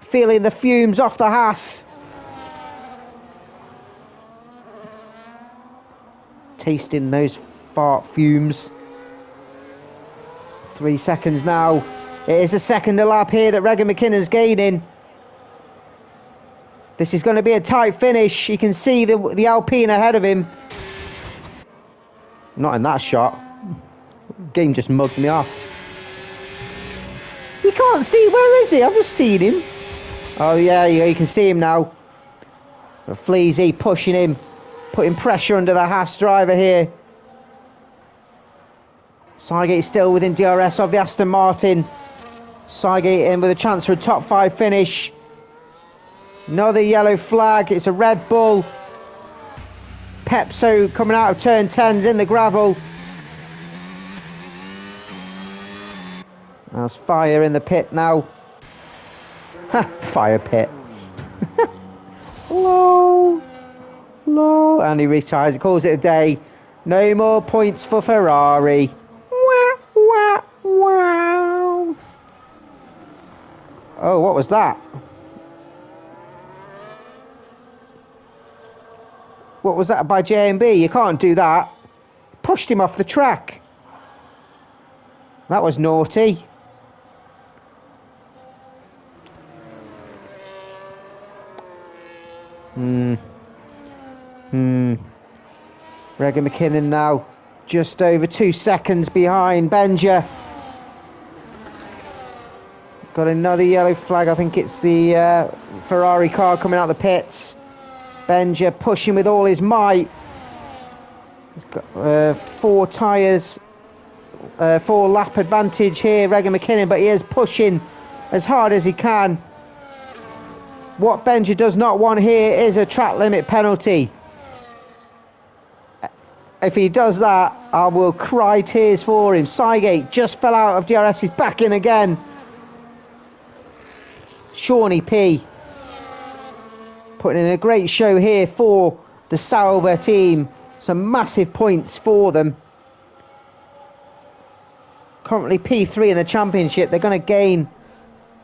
Feeling the fumes off the Haas. Tasting those fart fumes. 3 seconds now. It is a second a lap here that Regan McKinnon's gaining. This is going to be a tight finish. You can see the Alpine ahead of him. Not in that shot. Game just mugged me off. You can't see, where is he? I've just seen him. Oh yeah, you can see him now. Fleasy pushing him, putting pressure under the Haas driver here. Cygate still within DRS of the Aston Martin. Cygate in with a chance for a top 5 finish. Another yellow flag, it's a Red Bull. Pepso coming out of turn 10's in the gravel. There's fire in the pit now. Ha, fire pit. Low. And he retires, he calls it a day. No more points for Ferrari. Wow. Oh, what was that? What was that by J&B? You can't do that. Pushed him off the track. That was naughty. Regan McKinnon now just over 2 seconds behind Benja. Got another yellow flag. I think it's the Ferrari car coming out of the pits. Benja pushing with all his might. He's got 4 tyres, 4 lap advantage here, Regan McKinnon, but he is pushing as hard as he can. What Benja does not want here is a track limit penalty. If he does that, I will cry tears for him. Cygate just fell out of DRS, he's back in again. Shawnee P putting in a great show here for the Sauber team. Some massive points for them. Currently P3 in the championship. They're going to gain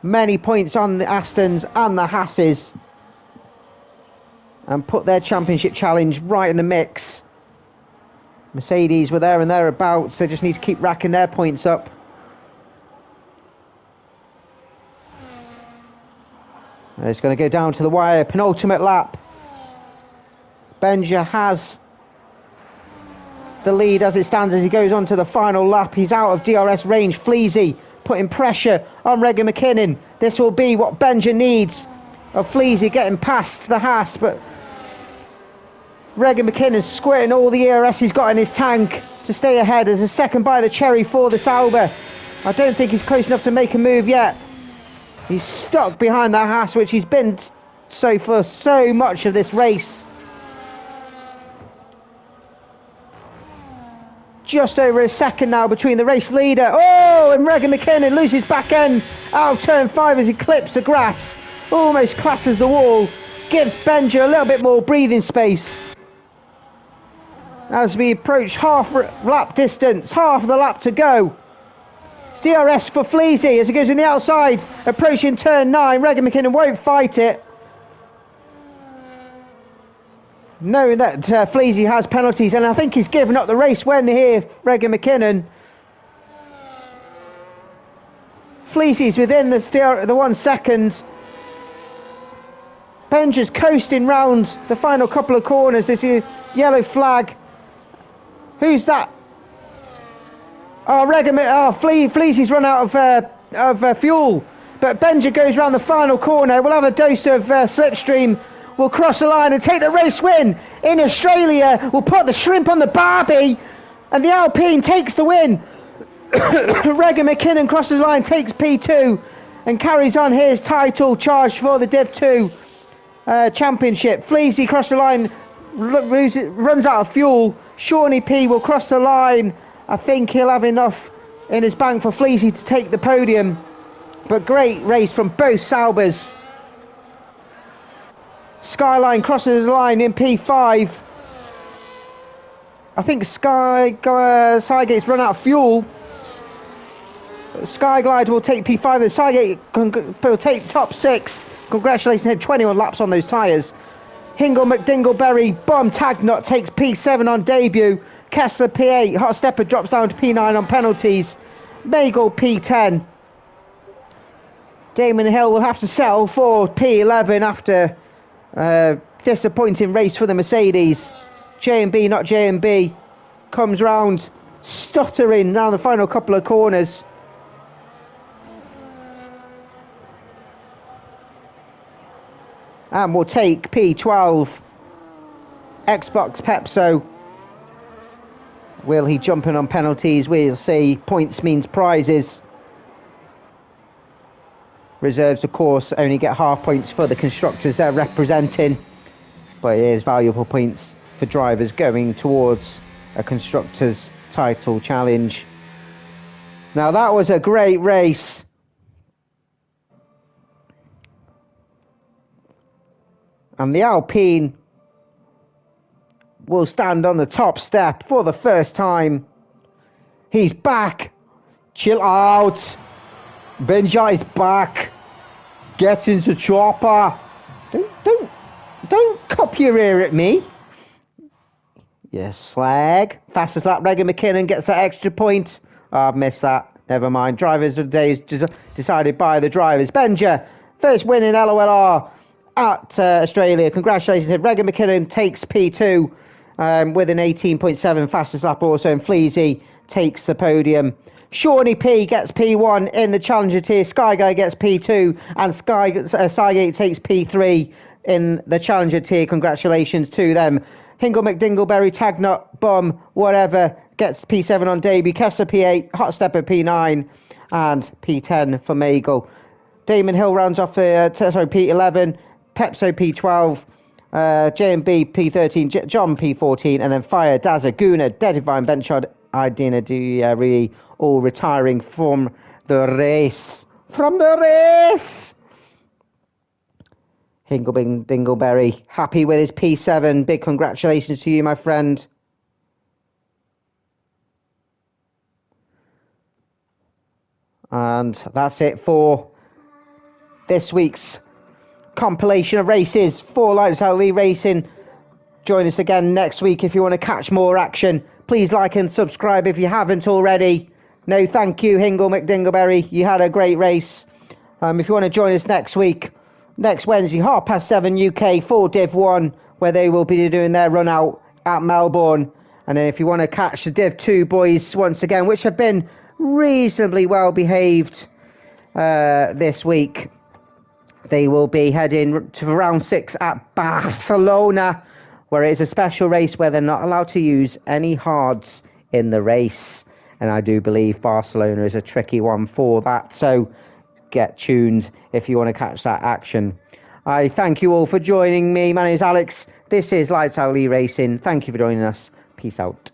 many points on the Astons and the Hasses and put their championship challenge right in the mix. Mercedes were there and thereabouts. They just need to keep racking their points up. It's going to go down to the wire. Penultimate lap. Benja has the lead as it stands as he goes on to the final lap. He's out of DRS range. Fleasy putting pressure on Regan McKinnon. This will be what Benja needs of Fleasy getting past the Haas, but Regan McKinnon's squirting all the ERS he's got in his tank to stay ahead. There's a second by the cherry for the Sauber. I don't think he's close enough to make a move yet. He's stuck behind that Haas, which he's been for so much of this race. Just over a second now between the race leader. Oh, and Regan McKinnon loses back end out of turn 5 as he clips the grass. Almost classes the wall. gives Benja a little bit more breathing space as we approach half lap distance, half of the lap to go. DRS for Fleasy as he goes in the outside, approaching turn 9. Regan McKinnon won't fight it, knowing that Fleasy has penalties, and I think he's given up the race when here, Regan McKinnon. Fleasy's within the 1 second. Benja's coasting round the final couple of corners. This is yellow flag. Who's that? Oh, Fleasy's run out of fuel. But Benja goes round the final corner. We'll have a dose of Slipstream. We'll cross the line and take the race win in Australia. We'll put the shrimp on the barbie. And the Alpine takes the win. Regan McKinnon crosses the line, takes P2. And carries on his title charge for the Div 2 Championship. Fleasy crosses the line, runs out of fuel. Shawnee P will cross the line. I think he'll have enough in his bank for Fleasy to take the podium. But great race from both Saubers. Skyline crosses the line in P5. I think Skygate's run out of fuel. Skyglide will take P5. The Sygate will take top 6. Congratulations, had 21 laps on those tyres. Hingle McDingleberry, Bum Tagnut takes P7 on debut. Kessler P8, Hot Stepper drops down to P9 on penalties. Magel P10. Damon Hill will have to settle for P11 after disappointing race for the Mercedes. J&B, not J&B, comes round stuttering round the final couple of corners. And we'll take P12. Xbox Pepso. Will he jump in on penalties? We'll see. Points means prizes. Reserves, of course, only get half points for the constructors they're representing. But it is valuable points for drivers going towards a constructors title challenge. Now that was a great race. And the Alpine will stand on the top step for the first time. He's back. Chill out. Benja is back. Get into chopper. Don't cop your ear at me. Yes, slag. Fastest lap, Regan McKinnon gets that extra point. Oh, I've missed that. Never mind. Drivers of the day is decided by the drivers. Benja, first win in LOLR at Australia. Congratulations. Regan McKinnon takes P2 with an 18.7 fastest lap also, and Fleasy takes the podium. Shawnee P gets P1 in the Challenger tier. Sky Guy gets P2, and Sygate takes P3 in the Challenger tier. Congratulations to them. Hingle McDingleberry, Tagnut, Bum, whatever, gets P7 on debut. Kessler P8, Hot Stepper P9, and P10 for Magel. Damon Hill rounds off the P11. Pepso P12, J&B P13, John P14, and then Fire, Dazza, Guna, Dedivine, Benchard, Idina Duyari, all retiring from the race. Hingle Dingleberry, happy with his P7. Big congratulations to you, my friend. And that's it for this week's compilation of races for Lights Out Lee Racing. Join us again next week if you want to catch more action. Please like and subscribe if you haven't already. No, thank you, Hingle McDingleberry. You had a great race. If you want to join us next week, next Wednesday, 7:30 UK for Div 1, where they will be doing their run out at Melbourne. And then if you want to catch the Div 2 boys once again, which have been reasonably well behaved this week, they will be heading to round 6 at Barcelona, where it is a special race where they're not allowed to use any hards in the race. And I do believe Barcelona is a tricky one for that. So get tuned if you want to catch that action. I thank you all for joining me. My name is Alex. This is Lights Out Lee Racing. Thank you for joining us. Peace out.